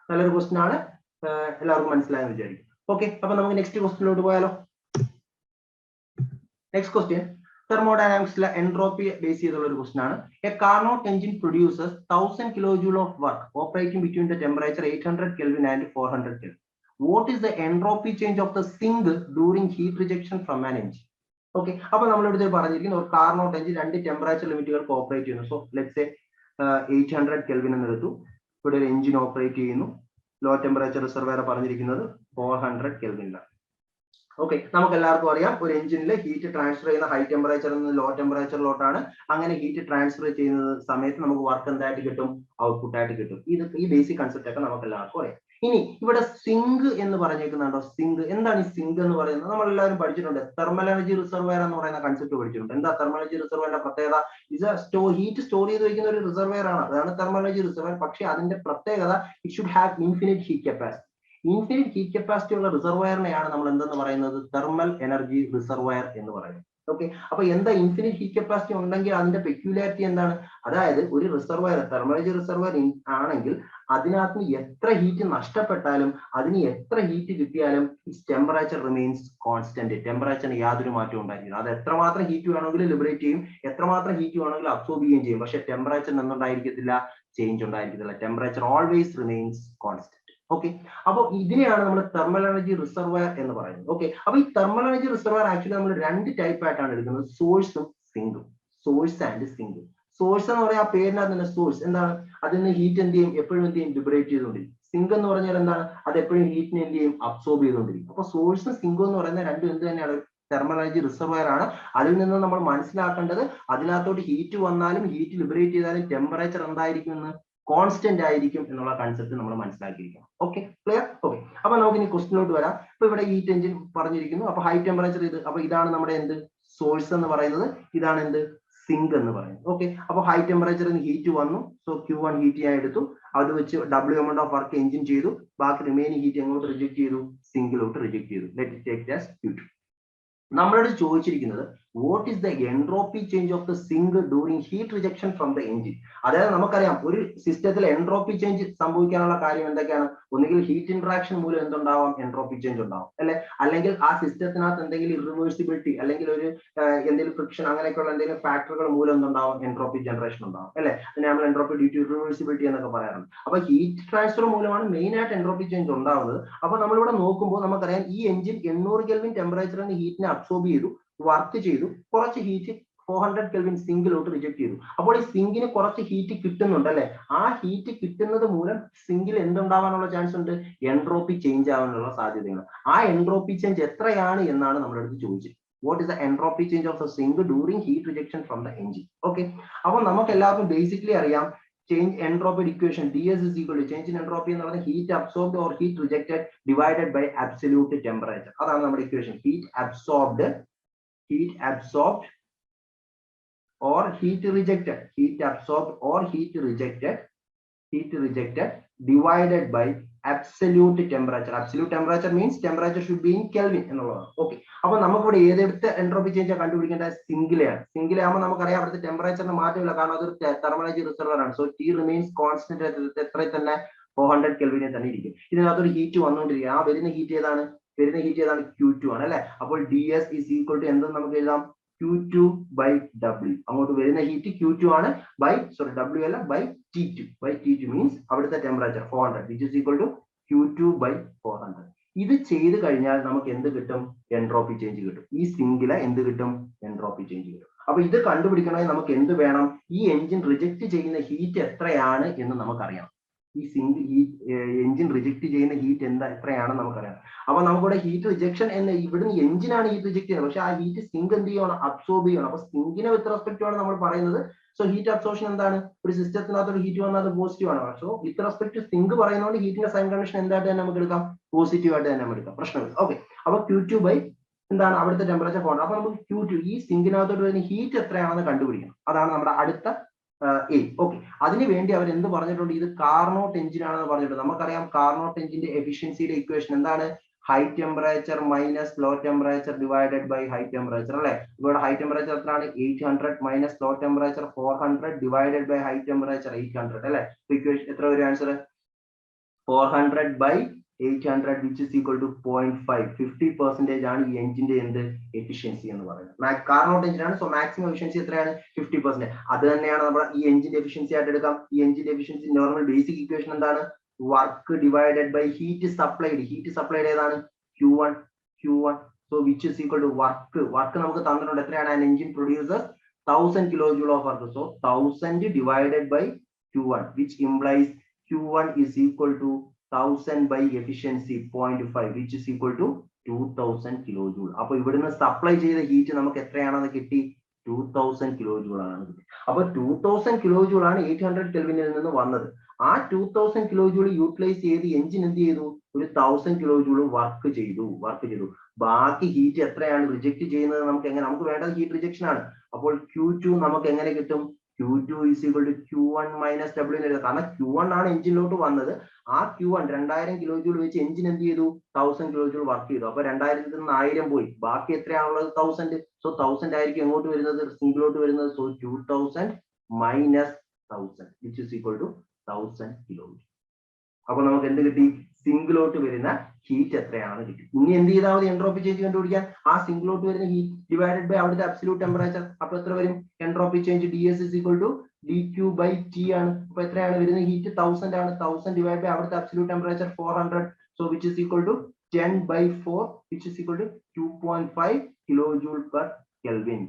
നല്ലൊരു ക്വസ്റ്റ്യൻ ആണ്, എല്ലാവർക്കും മനസ്സിലായെന്ന് വിചാരിക്കും. ഓക്കെ, അപ്പൊ നമുക്ക് നെക്സ്റ്റ് ക്വസ്റ്റ്യനിലോട്ട് പോയാലോ? നെക്സ്റ്റ് ക്വസ്റ്റ്യൻ തെർമോഡൈനാമിക്സിലെ എൻട്രോപ്പി ബേസ് ചെയ്തുള്ള ഒരു ക്വസ്റ്റ്യൻ ആണ്. A Carnot engine produces 1000 kilojoule of work operating between the temperature 800 Kelvin and 400 Kelvin. What is the entropy change of the sink during heat rejection from an engine? Okay, അപ്പൊ നമ്മളിവിടെ പറഞ്ഞിരിക്കുന്ന ഒരു കാർനോട്ട് എഞ്ചിൻ രണ്ട് ടെമ്പറേച്ചർ ലിമിറ്റുകൾക്ക് ഓപ്പറേറ്റ് ചെയ്യുന്നു. സോ ലെറ്റ്സ് സേ 800 Kelvin എന്ന് എടുത്തു. ഇവിടെ ഒരു എഞ്ചിൻ ഓപ്പറേറ്റ് ചെയ്യുന്നു. ലോ ടെമ്പറേച്ചർ റിസർവെയർ പറഞ്ഞിരിക്കുന്നത് 400 Kelvinലാണ്. ഓക്കെ, നമുക്ക് എല്ലാവർക്കും അറിയാം ഒരു എഞ്ചിനിൽ ഹീറ്റ് ട്രാൻസ്ഫർ ചെയ്യുന്ന ഹൈ ടെമ്പറേച്ചറിൽ നിന്ന് ലോ ടെമ്പറേച്ചറിലോട്ടാണ്. അങ്ങനെ ഹീറ്റ് ട്രാൻസ്ഫർ ചെയ്യുന്ന സമയത്ത് നമുക്ക് വർക്ക് എന്തായിട്ട് കിട്ടും? ഔട്ട്പുട്ട് ആയിട്ട് കിട്ടും. ഈ ബേസിക് കൺസെപ്റ്റ് ഒക്കെ നമുക്ക് എല്ലാവർക്കും അറിയാം. ഇനി ഇവിടെ സിങ്ക് എന്ന് പറഞ്ഞേക്കുന്നുണ്ടോ? സിങ്ക് എന്താണ് ഈ സിങ്ക് എന്ന് പറയുന്നത്? നമ്മൾ എല്ലാവരും പഠിച്ചിട്ടുണ്ട്. തെർമൽ എനർജി റിസർവെയർ എന്ന് പറയുന്ന കൺസെപ്റ്റ് പഠിച്ചിട്ടുണ്ട്. എന്താ തെർമൽ എനർജി റിസർവെയറിന്റെ പ്രത്യേകത? ഇത് ഹീറ്റ് സ്റ്റോർ ചെയ്ത് വെക്കുന്ന ഒരു റിസർവെയർ ആണ്. അതാണ് തെർമൽ എനർജി റിസർവെയർ. പക്ഷേ അതിന്റെ പ്രത്യേകത it should have infinite heat capacity. Infinite heat capacity ഉള്ള റിസർവെയറിനെയാണ് നമ്മൾ എന്തെന്ന് പറയുന്നത്? തെർമൽ എനർജി റിസർവെയർ എന്ന് പറയുന്നത്. ഓക്കെ, അപ്പൊ എന്താ ഇൻഫിനിറ്റ് ഹീറ്റ് കപ്പാസിറ്റി ഉണ്ടെങ്കിൽ അതിന്റെ പെക്യുലാരിറ്റി എന്താണ്? അതായത് ഒരു റിസർവെയർ തെർമൽ എനർജി റിസർവെയർ ആണെങ്കിൽ അതിനകത്ത് എത്ര ഹീറ്റ് നഷ്ടപ്പെട്ടാലും അതിന് എത്ര ഹീറ്റ് കിട്ടിയാലും ടെമ്പറേച്ചർ റിമെയിൻസ് കോൺസ്റ്റന്റ്. ടെമ്പറേച്ചറിന് യാതൊരു മാറ്റവും ഉണ്ടായിരിക്കില്ല. അത് എത്രമാത്രം ഹീറ്റ് വേണമെങ്കിലും ലിബറേറ്റ് ചെയ്യും, എത്രമാത്രം ഹീറ്റ് വേണമെങ്കിലും അബ്സോർബ് ചെയ്യുകയും ചെയ്യും. പക്ഷെ ടെമ്പറേച്ചറിന് എന്തുണ്ടായിരിക്കത്തില്ല? ചേഞ്ച് ഉണ്ടായിരിക്കത്തില്ല. Temperature always remains constant. Okay, അപ്പൊ ഇതിനെയാണ് നമ്മൾ തെർമൽ എനർജി റിസർവെയർ എന്ന് പറയുന്നത്. ഓക്കെ, അപ്പൊ ഈ തെർമൽ എനർജി റിസർവെയർ ആക്ച്വലി നമ്മൾ രണ്ട് ടൈപ്പ് ആയിട്ടാണ് എടുക്കുന്നത്, സോഴ്സും സിങ്കും. Source and sink. സോഴ്സ് എന്ന് പറയാൻ ആ പേരിനകത്ത് തന്നെ സോഴ്സ് എന്താണ്? അതിൽ നിന്ന് ഹീറ്റ് എന്ത് ചെയ്യും? എപ്പോഴും എന്ത് ചെയ്യും? ലിബറേറ്റ് ചെയ്തുകൊണ്ടിരിക്കും. സിങ്ക് എന്ന് പറഞ്ഞാൽ എന്താണ്? അത് എപ്പോഴും ഹീറ്റിനെ എന്ത് ചെയ്യും? അബ്സോർബ് ചെയ്തുകൊണ്ടിരിക്കും. അപ്പൊ സോഴ്സും സിങ്കും എന്ന് പറയുന്ന രണ്ടും എന്ത് തന്നെയാണ്? തെർമൽ എനർജി റിസർവെയർ ആണ്. അതിൽ നിന്ന് നമ്മൾ മനസ്സിലാക്കേണ്ടത് അതിനകത്തോട്ട് ഹീറ്റ് വന്നാലും ഹീറ്റ് ലിബറേറ്റ് ചെയ്താലും ടെമ്പറേച്ചർ എന്തായിരിക്കും എന്ന്? കോൺസ്റ്റന്റ് ആയിരിക്കും എന്നുള്ള കൺസെപ്റ്റ് നമ്മൾ മനസ്സിലാക്കിയിരിക്കണം. Okay, clear? ഓക്കെ, അപ്പൊ നമുക്ക് ഇനി ക്വസ്റ്റിനോട്ട് വരാം. ഇപ്പൊ ഇവിടെ ഹീറ്റ് എഞ്ചിൻ പറഞ്ഞിരിക്കുന്നു. അപ്പൊ ഹൈ ടെമ്പറേച്ചർ ഇത്. അപ്പൊ ഇതാണ് നമ്മുടെ എന്ത്? സോഴ്സ് എന്ന് പറയുന്നത്. ഇതാണ് എന്ത്? സിങ്ക് എന്ന് പറയുന്നത്. ഓക്കെ, അപ്പൊ ഹൈ ടെമ്പറേച്ചറിൽ ഹീറ്റ് വന്നു. സോ Q1 ഹീറ്റ് ഞാൻ എടുത്തു. അത് വെച്ച് W amount of work engine ചെയ്തു. ബാക്കി റിമൈനിങ് ഹീറ്റ് എങ്ങോട്ട് റിജക്ട് ചെയ്തു? സിങ്കിലോട്ട് റിജക്ട് ചെയ്തു. Let it take as Q2. നമ്മളോട് ചോദിച്ചിരിക്കുന്നത് what is the entropy change of the sink during heat rejection from the engine. അതായത് നമുക്കറിയാം ഒരു സിസ്റ്റത്തിൽ എൻട്രോപ്പി ചേഞ്ച് സംഭവിക്കാനുള്ള കാര്യം എന്തൊക്കെയാണ്? ഒന്നുകിൽ ഹീറ്റ് ഇന്ററാക്ഷൻ മൂലം എന്തുണ്ടാവാം? എൻട്രോപ്പി ചേഞ്ച് ഉണ്ടാവും അല്ലെ, അല്ലെങ്കിൽ ആ സിസ്റ്റത്തിനകത്ത് എന്തെങ്കിലും ഇറിവേഴ്സിബിലിറ്റി അല്ലെങ്കിൽ ഒരു എന്തെങ്കിലും ഫ്രിക്ഷൻ അങ്ങനെയൊക്കെയുള്ള എന്തെങ്കിലും ഫാക്ടറുകൾ മൂലം എന്തുണ്ടാവും? എൻട്രോപ്പി ജനറേഷൻ ഉണ്ടാവും അല്ലെ. അതിനെ നമ്മൾ എൻട്രോപ്പി ഡ്യൂ ടു ഇറിവേഴ്സിബിലിറ്റി എന്നൊക്കെ പറയാറുണ്ട്. അപ്പൊ ഹീറ്റ് ട്രാൻസ്ഫർ മൂലമാണ് മെയിൻ ആയിട്ട് എൻട്രോപ്പി ചേഞ്ച് ഉണ്ടാവുന്നത്. അപ്പൊ നമ്മളിവിടെ നോക്കുമ്പോൾ നമുക്കറിയാം ഈ എഞ്ചിൻ 800 കെൽവിൻ ടെമ്പറേച്ചറിന് ഹീറ്റിനെ അബ്സോർബ് ചെയ്തു, വർക്ക് ചെയ്തു, കുറച്ച് ഹീറ്റ് 400 കെൽവിൻ സിങ്കിലോട്ട് റിജക്ട് ചെയ്തു. അപ്പോൾ ഈ സിങ്കിന് കുറച്ച് ഹീറ്റ് കിട്ടുന്നുണ്ട് അല്ലെ. ആ ഹീറ്റ് കിട്ടുന്നത് മൂലം സിങ്കിൽ എന്തുണ്ടാവാനുള്ള ചാൻസ് ഉണ്ട്? എൻട്രോപ്പി ചേഞ്ച് ആവാനുള്ള സാധ്യതയാണ്. ആ എൻട്രോപ്പി ചേഞ്ച് എത്രയാണ് എന്നാണ് നമ്മളടുത്ത് ചോദിച്ചത്. What is the entropy change of the sink during heat rejection from the engine. Okay, അപ്പൊ നമുക്ക് എല്ലാവർക്കും ബേസിക്കലി അറിയാം change entropy equation ds is equal to change in entropy എന്ന് പറയുന്നത് heat absorbed or heat rejected divided by absolute temperature. അതാണ് നമ്മുടെ equation. Heat absorbed or heat rejected divided by absolute temperature. Absolute temperature means temperature should be in Kelvin എന്നുള്ളതാണ്. ഓക്കെ, അപ്പൊ നമുക്കിവിടെ ഏതെടുത്ത് എൻട്രോപ്പി ചേഞ്ച് കണ്ടുപിടിക്കേണ്ടത്? സിംഗിലെയാണ്. സിംഗിലാകുമ്പോൾ നമുക്കറിയാം അവിടുത്തെ ടെമ്പറേച്ചറിന് മാറ്റമില്ല, കാരണം അതൊരു തെർമൽ എനർജി റിസർവർ ആണ്. സോ ടി റിമെയിൻസ് കോൺസ്റ്റന്റ്, എത്ര തന്നെ 400 കെൽവിനെ തന്നെ ഇരിക്കും. ഇതിനകത്തൊരു ഹീറ്റ് വന്നുകൊണ്ടിരിക്കുക. ആ വരുന്ന ഹീറ്റ് ഏതാണ്? Q2 ആണ് അല്ലെ. അപ്പോൾ ds is equal to എന്തെന്ന് നമുക്ക് എഴുതാം? Q2 by W. അങ്ങോട്ട് വരുന്ന ഹീറ്റ് Q2 ആണ്, W അല്ല, by T2 means അവിടുത്തെ temperature 400 which is equal to Q2 by 400. ഇത് ചെയ്ത് കഴിഞ്ഞാൽ നമുക്ക് എന്ത് കിട്ടും? എൻട്രോപ്പി ചേഞ്ച് കിട്ടും. ഈ സിങ്കിലെ എന്ത് കിട്ടും? എൻട്രോപ്പി ചേഞ്ച് കിട്ടും. അപ്പൊ ഇത് കണ്ടുപിടിക്കണമെങ്കിൽ നമുക്ക് എന്ത് വേണം? ഈ എഞ്ചിൻ റിജക്ട് ചെയ്യുന്ന ഹീറ്റ് എത്രയാണ് എന്ന് നമുക്കറിയാം. ഈ സിങ്ക് എഞ്ചിൻ റിജക്ട് ചെയ്യുന്ന ഹീറ്റ് എത്രയാണെന്ന് നമുക്കറിയാം. അപ്പൊ നമുക്കിവിടെ ഹീറ്റ് റിജക്ഷൻ എന്ന് ഇവിടുന്ന് എഞ്ചിനാണ് ഹീറ്റ് റിജക്ട് ചെയ്യുന്നത്, പക്ഷെ ആ ഹീറ്റ് സിങ്ക് എന്ത് ചെയ്യണം? അബ്സോർബ് ചെയ്യണം. അപ്പൊ സിങ്കിനെ വിത്ത് റെസ്പെക്ട് ആണ് നമ്മൾ പറയുന്നത്. സോ ഹീറ്റ് അബ്സോർപ്ഷൻ എന്താണ്? ഒരു സിസ്റ്റത്തിനകത്ത് ഒരു ഹീറ്റ് വന്നാൽ അത് പോസിറ്റീവ് ആണ്. സോ വിത്ത് റെസ്പെക്ട് സിങ്ക് പറയുന്നതുകൊണ്ട് ഹീറ്റിന്റെ സൈൻ കണ്ടീഷൻ എന്തായിട്ട് തന്നെ നമുക്ക് എടുക്കാം? പോസിറ്റീവ് ആയിട്ട് തന്നെ നമുക്ക് എടുക്കാം, പ്രശ്നമില്ല. ഓക്കെ, അപ്പൊ Q2 by എന്താണ്? അവിടുത്തെ ടെമ്പറേച്ചർ 400. അപ്പൊ നമുക്ക് Q2 ഈ സിങ്കിനകത്തോട്ട് വരുന്ന ഹീറ്റ് എത്രയാണെന്ന് കണ്ടുപിടിക്കണം. അതാണ് നമ്മുടെ അടുത്ത ഓക്കെ. അതിന് വേണ്ടി അവർ എന്ത് പറഞ്ഞിട്ടുണ്ട്? ഇത് കാർനോട്ട് എഞ്ചിൻ ആണെന്ന് പറഞ്ഞിട്ടുണ്ട്. നമുക്കറിയാം കാർനോട്ട് എഞ്ചിന്റെ എഫിഷ്യൻസിയുടെ ഇക്വേഷൻ എന്താണ്? High temperature minus low temperature divided by high temperature അല്ലെ. ഇവിടെ ഹൈ ടെമ്പറേച്ചർ എത്രയാണ്? 800 minus low temperature 400 divided by high temperature 800 അല്ലെ. ഇക്വേഷൻ എത്ര വരും answer? 400 by 800 which is equal to 0.5. 50% ആണ് ഈ എഞ്ചിന്റെ എന്ത്? എഫിഷ്യൻസി എന്ന് പറയുന്നത്. കാർനോട്ട് എഞ്ചിൻ ആണ്. സോ മാക്സിമം എഫിഷ്യൻസി എത്രയാണ്? 50%. അത് തന്നെയാണ് നമ്മുടെ ഈ എഞ്ചിന്റെ എഫിഷ്യൻസി ആയിട്ട് എടുക്കാം. ഈ എഞ്ചിന്റെ എഫിഷ്യൻസി നോർമൽ ബേസിക് ഇക്വേഷൻ എന്താണ്? Work divided by heat supplied. Heat supplied ഏതാണ്? Q1. So which is equal to work നമുക്ക് തന്നിട്ടുണ്ട്. എത്രയാണ്? An engine produces 1000 kilojoule of work. So 1000 divided by Q1 which implies Q1 is equal to 1000 by efficiency 0.5 which is equal to 2000 kilojoule. അപ്പൊ ഇവിടുന്ന് സപ്ലൈ ചെയ്ത ഹീറ്റ് നമുക്ക് എത്രയാണെന്ന് കിട്ടി? 2000 കിലോജൂൾ ആണ് കിട്ടി. അപ്പൊ 2000 കിലോജൂൾ ആണ് 800 കെൽവിനിൽ നിന്ന് വന്നത്. ആ 2000 കിലോജൂൾ യൂട്ടിലൈസ് ചെയ്ത് എഞ്ചിൻ എന്ത് ചെയ്തു? ഒരു 1000 കിലോജൂൾ വർക്ക് ചെയ്തു. ബാക്കി ഹീറ്റ് എത്രയാണ് റിജക്ട് ചെയ്യുന്നത്? നമുക്ക് എങ്ങനെ? നമുക്ക് വേണ്ടത് ഹീറ്റ് റിജക്ഷൻ ആണ്. അപ്പോൾ Q2 നമുക്ക് എങ്ങനെ കിട്ടും? Q2 is equal to Q1 minus W എന്ന് എഴുതാം. കാരണം Q1 ആണ് എഞ്ചിനിലോട്ട് വന്നത്. ആ Q1 2000 കിലോജൂൾ വെച്ച് എഞ്ചിൻ എന്ത് ചെയ്തു? 1000 കിലോജൂൾ വർക്ക് ചെയ്തു. അപ്പൊ 2000 നിന്ന് 1000 പോയി. ബാക്കി എത്രയാണുള്ളത്? 1000. സോ 1000 ആയിരിക്കും എങ്ങോട്ട് വരുന്നത്? സിങ്കിലോട്ട് വരുന്നത്. So 2000 minus 1000 which is equal to 1000 കിലോജൂൾ. അപ്പൊ നമുക്ക് എന്ത് കിട്ടി? സിങ്കിലോട്ട് വരുന്ന ഹീറ്റ് എത്രയാണെന്ന് കിട്ടി. ഇനി എന്ത് ചെയ്താൽ മതി? എൻട്രോപ്പി ചേഞ്ച് കണ്ടുപിടിക്കാൻ. ആ സിങ്കിലോട്ട് വരുന്ന ഹീറ്റ് ഡിവൈഡഡ് ബൈ അവിടുത്തെ അബ്സല്യൂട്ട് ടെമ്പറേച്ചർ. അപ്പൊ എത്ര വരും? Entropy change ds is equal to dq by t ആണ്. അപ്പൊ എത്രയാണ് വരുന്ന ഹീറ്റ്? 1000 ആണ്. 1000 ഡിവൈഡ് ബൈ അവിടുത്തെ absolute temperature 400. So which is equal to 10 by 4 which is equal to 2.5 kilojoule per Kelvin.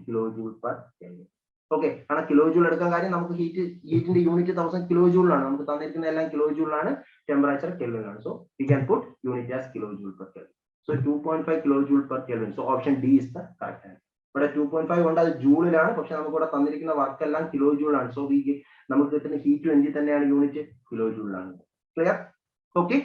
Okay, കാരണം കിലോജൂൾ എടുക്കാൻ കാര്യം നമുക്ക് ഹീറ്റിന്റെ യൂണിറ്റ് 1000 കിലോജൂളിലാണ്. നമുക്ക് തന്നിരിക്കുന്ന എല്ലാം കിലോജൂളിലാണ്, ടെമ്പറേച്ചർ കെൽവിനാണ്. So we can put unit as kilojoule per kelvin. So 2.5 kilojoule per kelvin. So option D is the correct answer. ഇവിടെ 2.5 ഉണ്ട്, അത് ജൂളിലാണ്. പക്ഷെ നമുക്ക് ഇവിടെ തന്നിരിക്കുന്ന വർക്ക് എല്ലാം കിലോജൂളാണ്. സോ നമുക്ക് കിട്ടുന്ന ഹീറ്റ് എഞ്ചിൻ തന്നെയാണ് യൂണിറ്റ് കിലോജൂളിലാണ്. Clear? Okay.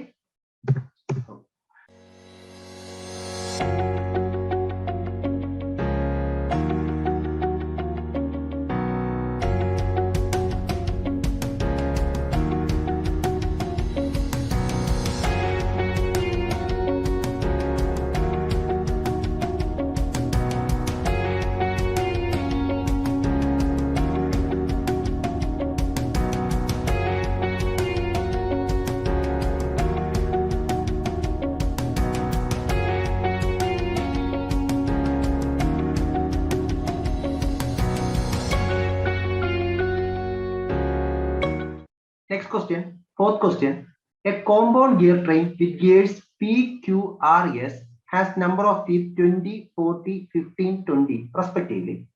Next question, fourth question. A compound gear train with gears P, Q, R, S has number of teeth 20, 40, 15, 20 respectively.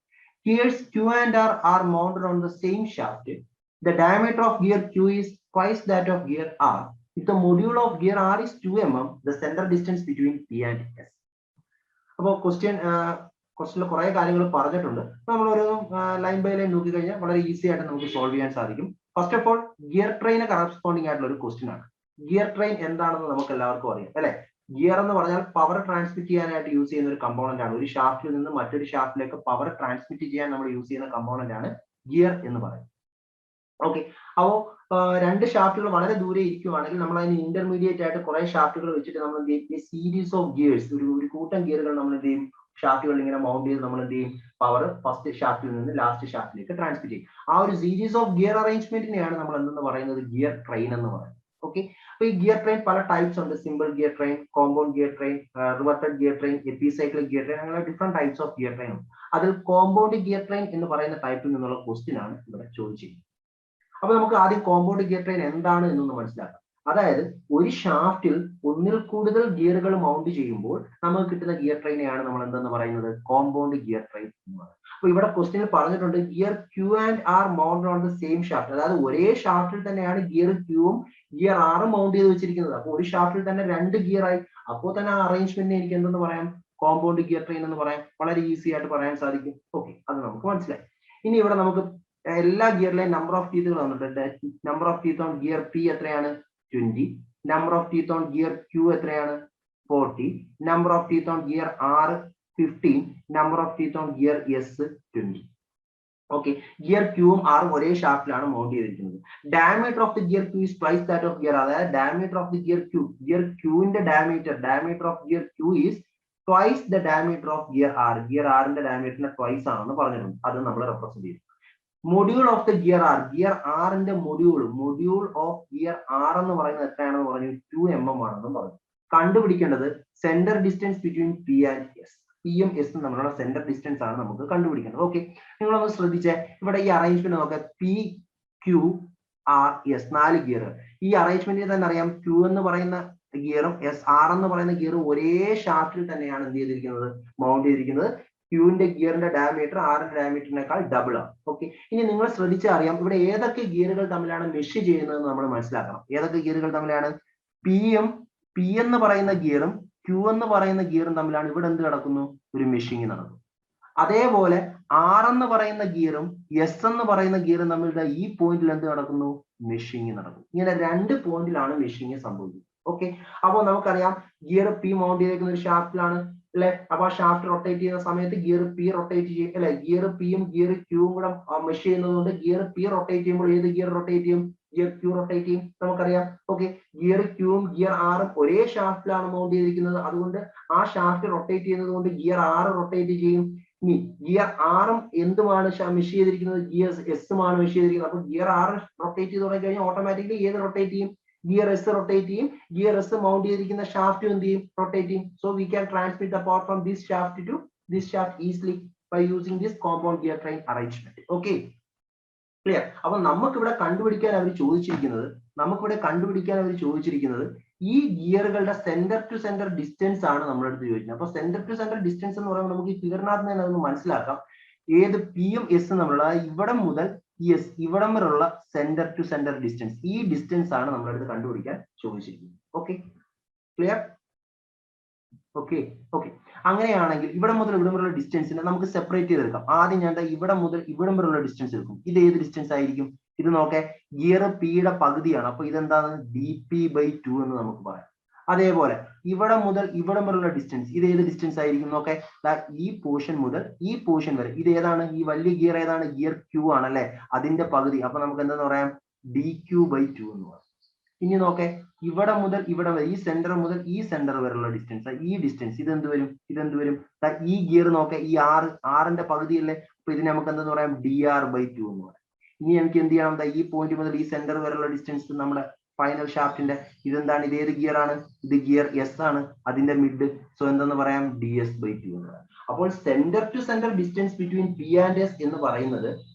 Gears Q and R are mounted on the same shaft. The diameter of gear Q is twice that of gear R. If the module of gear R is 2 mm, the center distance between P and S. അപ്പോൾ ക്വസ്റ്റ്യനിൽ കുറെ കാര്യങ്ങൾ പറഞ്ഞിട്ടുണ്ട്. നമ്മൾ ഒരു ലൈൻ ബൈ ലൈൻ നോക്കി കഴിഞ്ഞാൽ വളരെ ഈസി ആയിട്ട് നമുക്ക് സോൾവ് ചെയ്യാൻ സാധിക്കും. First of all gear train corresponding ആയിട്ടുള്ള ഒരു ക്വസ്റ്റ്യൻ ആണ്. ഗിയർ ട്രെയിൻ എന്താണെന്ന് നമുക്ക് എല്ലാവർക്കും അറിയാം അല്ലെ. ഗിയർ എന്ന് പറഞ്ഞാൽ പവർ ട്രാൻസ്മിറ്റ് ചെയ്യാനായിട്ട് യൂസ് ചെയ്യുന്ന ഒരു കമ്പോണന്റ് ആണ്. ഒരു ഷാഫ്റ്റിൽ നിന്ന് മറ്റൊരു ഷാഫ്റ്റിലേക്ക് പവർ ട്രാൻസ്മിറ്റ് ചെയ്യാൻ നമ്മൾ യൂസ് ചെയ്യുന്ന കമ്പോണന്റ് ആണ് ഗിയർ എന്ന് പറയുന്നത്. ഓക്കെ, അപ്പോ രണ്ട് ഷാഫ്റ്റുകൾ വളരെ ദൂരെ ഇരിക്കുവാണെങ്കിൽ നമ്മൾ അതിന് ഇന്റർമീഡിയറ്റ് ആയിട്ട് കുറെ ഷാഫ്റ്റുകൾ വെച്ചിട്ട് നമ്മൾ എന്ത് ചെയ്യും, സീരീസ് ഓഫ് ഗിയേഴ്സ്, ഒരു കൂട്ടം ഗിയറുകൾ നമ്മൾ എന്ത് ചെയ്യും, ഷാഫ്റ്റുകൾ ഇങ്ങനെ മൗണ്ട് ചെയ്ത് നമ്മൾ എന്ത് ചെയ്യും, പവർ ഫസ്റ്റ് ഷാഫ്റ്റിൽ നിന്ന് ലാസ്റ്റ് ഷാഫ്റ്റിലേക്ക് ട്രാൻസ്മിറ്റ് ചെയ്യും. ആ ഒരു സീരീസ് ഓഫ് ഗിയർ അറേഞ്ച്മെന്റിനെയാണ് നമ്മൾ എന്തെന്ന് പറയുന്നത്, ഗിയർ ട്രെയിൻ എന്ന് പറയുന്നത്. ഓക്കെ, അപ്പൊ ഈ ഗിയർ ട്രെയിൻ പല ടൈപ്സ് ഉണ്ട്. Simple gear train, compound gear train, reverted gear train, epicyclic gear train, അങ്ങനെ different types of gear train ഉണ്ട്. അതിൽ കോമ്പൗണ്ട് ഗിയർ ട്രെയിൻ എന്ന് പറയുന്ന ടൈപ്പിൽ നിന്നുള്ള ക്വസ്റ്റ്യൻ ആണ് ഇവിടെ ചോദിച്ചിരിക്കുന്നത്. അപ്പൊ നമുക്ക് ആദ്യം കോമ്പൗണ്ട് ഗിയർ ട്രെയിൻ എന്താണ് എന്നൊന്ന് മനസ്സിലാക്കാം. അതായത് ഒരു ഷാഫ്റ്റിൽ ഒന്നിൽ കൂടുതൽ ഗിയറുകൾ മൗണ്ട് ചെയ്യുമ്പോൾ നമുക്ക് കിട്ടുന്ന ഗിയർ ട്രെയിനെയാണ് നമ്മൾ എന്തെന്ന് പറയുന്നത്, കോമ്പൗണ്ട് ഗിയർ ട്രെയിൻ എന്ന് പറയുന്നത്. അപ്പൊ ഇവിടെ ക്വസ്റ്റ്യനിൽ പറഞ്ഞിട്ടുണ്ട് gear Q and R mount on the same shaft. അതായത് ഒരേ ഷാഫ്റ്റിൽ തന്നെയാണ് ഗിയർ ക്യൂവും ഗിയർ ആറും മൗണ്ട് ചെയ്ത് വെച്ചിരിക്കുന്നത്. അപ്പോൾ ഒരു ഷാഫ്റ്റിൽ തന്നെ രണ്ട് ഗിയർ ആയി. അപ്പോൾ തന്നെ ആ അറേഞ്ച്മെന്റിനെ എനിക്ക് എന്തെന്ന് പറയാം, കോമ്പൗണ്ട് ഗിയർ ട്രെയിൻ എന്ന് പറയാം. വളരെ ഈസി ആയിട്ട് പറയാൻ സാധിക്കും. ഓക്കെ, അത് നമുക്ക് മനസ്സിലായി. ഇനി ഇവിടെ നമുക്ക് എല്ലാ ഗിയറിലെയും നമ്പർ ഓഫ് ടീത്തുകൾ വന്നിട്ടുണ്ട്. Number of teeth on gear P എത്രയാണ്, 20. Number of teeth on gear Q എത്രയാണ്, 40. Number of teeth on gear R 15. Number of teeth on gear S 20. Okay, gear ക്യൂവും ആറും ഒരേ ഷാഫ്റ്റിലാണ് മൗണ്ട് ചെയ്തിരിക്കുന്നത്. Diameter of the gear Q is twice that of gear. അതായത് ഡയമീറ്റർ ഓഫ് ദി ഗിയർ ക്യൂവിന്റെ diameter of gear Q is twice the diameter of gear R. Gear ആറിന്റെ ഡയമീറ്ററിന്റെ ട്വൈസ് ആണെന്ന് പറഞ്ഞിട്ടുണ്ട്. അത് നമ്മൾ റെപ്രസെന്റ് ചെയ്തു. Module of the gear R, gear ആറിന്റെ മൊഡ്യൂൾ ഓഫ് ഗിയർ ആർ എന്ന് പറയുന്നത് എത്രയാണെന്ന് പറഞ്ഞു, 2 mm ആണെന്ന് പറഞ്ഞു. കണ്ടുപിടിക്കേണ്ടത് centre distance between P and S. പിയും എസും തമ്മിലുള്ള സെന്റർ ഡിസ്റ്റൻസ് ആണ് നമുക്ക് കണ്ടുപിടിക്കേണ്ടത്. ഓക്കെ, നിങ്ങളൊന്ന് ശ്രദ്ധിച്ചേ, ഇവിടെ ഈ അറേഞ്ച്മെന്റ് നോക്കാം. P, Q, R, S, 4 gear. ഈ അറേഞ്ച്മെന്റിൽ തന്നെ അറിയാം, ക്യൂ എന്ന് പറയുന്ന ഗിയറും ആർ എന്ന് പറയുന്ന ഗിയറും ഒരേ ഷാഫ്റ്റിൽ തന്നെയാണ് എന്ത് ചെയ്തിരിക്കുന്നത്, മൗണ്ട് ചെയ്തിരിക്കുന്നത്. ക്യൂവിന്റെ ഗിയറിന്റെ ഡയമീറ്റർ ആറിന്റെ ഡയമീറ്ററിനേക്കാൾ ഡബിൾ ആണ്. ഓക്കെ, ഇനി നിങ്ങൾ ശ്രദ്ധിച്ചാൽ അറിയാം, ഇവിടെ ഏതൊക്കെ ഗിയറുകൾ തമ്മിലാണ് മെഷ് ചെയ്യുന്നതെന്ന് നമ്മൾ മനസ്സിലാക്കണം. ഏതൊക്കെ ഗിയറുകൾ തമ്മിലാണ്, പി എന്ന് പറയുന്ന ഗിയറും ക്യൂ എന്ന് പറയുന്ന ഗിയറും തമ്മിലാണ് ഇവിടെ എന്ത് നടക്കുന്നു, ഒരു മെഷിങ് നടക്കുന്നു. അതേപോലെ ആർ എന്ന് പറയുന്ന ഗിയറും എസ് എന്ന് പറയുന്ന ഗിയറും തമ്മിൽ ഈ പോയിന്റിൽ എന്ത് നടക്കുന്നു, മെഷിങ് നടക്കുന്നു. ഇങ്ങനെ 2 പോയിന്റിലാണ് മെഷിങ് സംഭവിക്കുന്നത്. ഓക്കെ, അപ്പോൾ നമുക്കറിയാം ഗിയർ പി മൗണ്ട് ചെയ്തേക്കുന്ന ഒരു ഷാഫ്റ്റിലാണ് അല്ലെ. അപ്പൊ ആ ഷാഫ്റ്റ് റൊട്ടേറ്റ് ചെയ്യുന്ന സമയത്ത് ഗിയർ പി റൊട്ടേറ്റ് ചെയ്യും അല്ലെ. ഗിയർ പിയും ഗിയർ ക്യൂവും കൂടെ മെഷ് ചെയ്യുന്നത് കൊണ്ട് ഗിയർ പി റൊട്ടേറ്റ് ചെയ്യുമ്പോൾ ഏത് ഗിയർ റൊട്ടേറ്റ് ചെയ്യും, ഗിയർ ക്യൂ റൊട്ടേറ്റ് ചെയ്യും, നമുക്കറിയാം. ഓക്കെ, ഗിയർ ക്യൂവും ഗിയർ ആറും ഒരേ ഷാഫ്റ്റിലാണ് മൗണ്ട് ചെയ്തിരിക്കുന്നത്. അതുകൊണ്ട് ആ ഷാഫ്റ്റ് റൊട്ടേറ്റ് ചെയ്യുന്നത് കൊണ്ട് ഗിയർ 6 റൊട്ടേറ്റ് ചെയ്യും. ഇനി ഗിയർ ആറും എന്തുമാണ് മെഷ് ചെയ്തിരിക്കുന്നത്, ഗിയർ എസുമാണ് മെഷ് ചെയ്തിരിക്കുന്നത്. അപ്പൊ ഗിയർ 6 റൊട്ടേറ്റ് ചെയ്ത് തുടങ്ങി കഴിഞ്ഞാൽ ഓട്ടോമാറ്റിക്കലി ഏത് റൊട്ടേറ്റ് ചെയ്യും, ഗിയർ എസ് റൊട്ടേറ്റ് ചെയ്യും. ഗിയർ എസ് മൗണ്ട് ചെയ്തിരിക്കുന്ന ഷാഫ്റ്റ് എന്ത് ചെയ്യും, റൊട്ടേറ്റ് ചെയ്യും. So we can transmit the power from this shaft to this shaft easily by using this compound gear train arrangement. Okay, clear. അപ്പൊ നമുക്കിവിടെ കണ്ടുപിടിക്കാൻ അവർ ചോദിച്ചിരിക്കുന്നത് ഈ ഗിയറുകളുടെ സെന്റർ ടു സെന്റർ ഡിസ്റ്റൻസ് ആണ് നമ്മളെടുത്ത് ചോദിക്കുന്നത്. അപ്പൊ സെന്റർ ടു സെന്റർ ഡിസ്റ്റൻസ് എന്ന് പറയുമ്പോൾ നമുക്ക് ഈ ഫിഗറിനകത്ത് തന്നെ അതൊന്ന് മനസ്സിലാക്കാം. ഏത് പിയും എസ് തമ്മിലുള്ള, ഇവിടം മുതൽ എസ് ഇവിടം വരെയുള്ള സെന്റർ ടു സെന്റർ ഡിസ്റ്റൻസ്, ഈ ഡിസ്റ്റൻസ് ആണ് നമ്മളെടുത്ത് കണ്ടുപിടിക്കാൻ ചോദിച്ചിരിക്കുന്നത്. Okay, clear. ഓക്കെ, അങ്ങനെയാണെങ്കിൽ ഇവിടെ മുതൽ ഇവിടം വരെയുള്ള ഡിസ്റ്റൻസിനെ നമുക്ക് സെപ്പറേറ്റ് ചെയ്തെടുക്കാം. ആദ്യം ഞാൻ ഇവിടെ മുതൽ ഇവിടം വരെയുള്ള ഡിസ്റ്റൻസ് എടുക്കും. ഇത് ഏത് ഡിസ്റ്റൻസ് ആയിരിക്കും, ഇത് നോക്കേ, ഗിയർ പിയുടെ പകുതിയാണ്. അപ്പൊ ഇതെന്താണ്, dp/2 എന്ന് നമുക്ക് പറയാം. അതേപോലെ ഇവിടെ മുതൽ ഇവിടം വരെയുള്ള ഡിസ്റ്റൻസ്, ഇത് ഏത് ഡിസ്റ്റൻസ് ആയിരിക്കും നോക്കേ, ഈ പോർഷൻ മുതൽ ഈ പോർഷൻ വരെ ഇത് ഏതാണ്, ഈ വലിയ ഗിയർ ഏതാണ്, ഗിയർ ക്യൂ ആണല്ലേ, അതിന്റെ പകുതി. അപ്പൊ നമുക്ക് എന്താന്ന് പറയാം, dq/2 എന്ന് പറയാം. ഇനി നോക്കേ, ഇവിടെ മുതൽ ഇവിടെ വരെ, ഈ സെന്റർ മുതൽ ഈ സെന്റർ വരെയുള്ള ഡിസ്റ്റൻസ്, ഈ ഡിസ്റ്റൻസ് ഇതെന്ത് വരും, ഈ ഗിയർ നോക്കേ, ഈ ആറിന്റെ പകുതി അല്ലേ. അപ്പൊ ഇതിനെ നമുക്ക് എന്തെന്ന് പറയാം, dr/2 എന്ന് പറയാം. ഇനി എനിക്ക് എന്ത് ചെയ്യണം, ഈ പോയിന്റ് മുതൽ ഈ സെന്റർ വരെയുള്ള ഡിസ്റ്റൻസ് നമ്മുടെ ഫൈനൽ ഷാഫ്റ്റിന്റെ ഇതെന്താണ്, ഇത് ഏത് ഗിയർ ആണ്, ഇത് ഗിയർ എസ് ആണ്, അതിന്റെ മിഡ്. സോ എന്തെന്ന് പറയാം, ds/2 എന്ന് പറയാം. അപ്പോൾ centre to centre distance between P and S എന്ന് പറയുന്നത്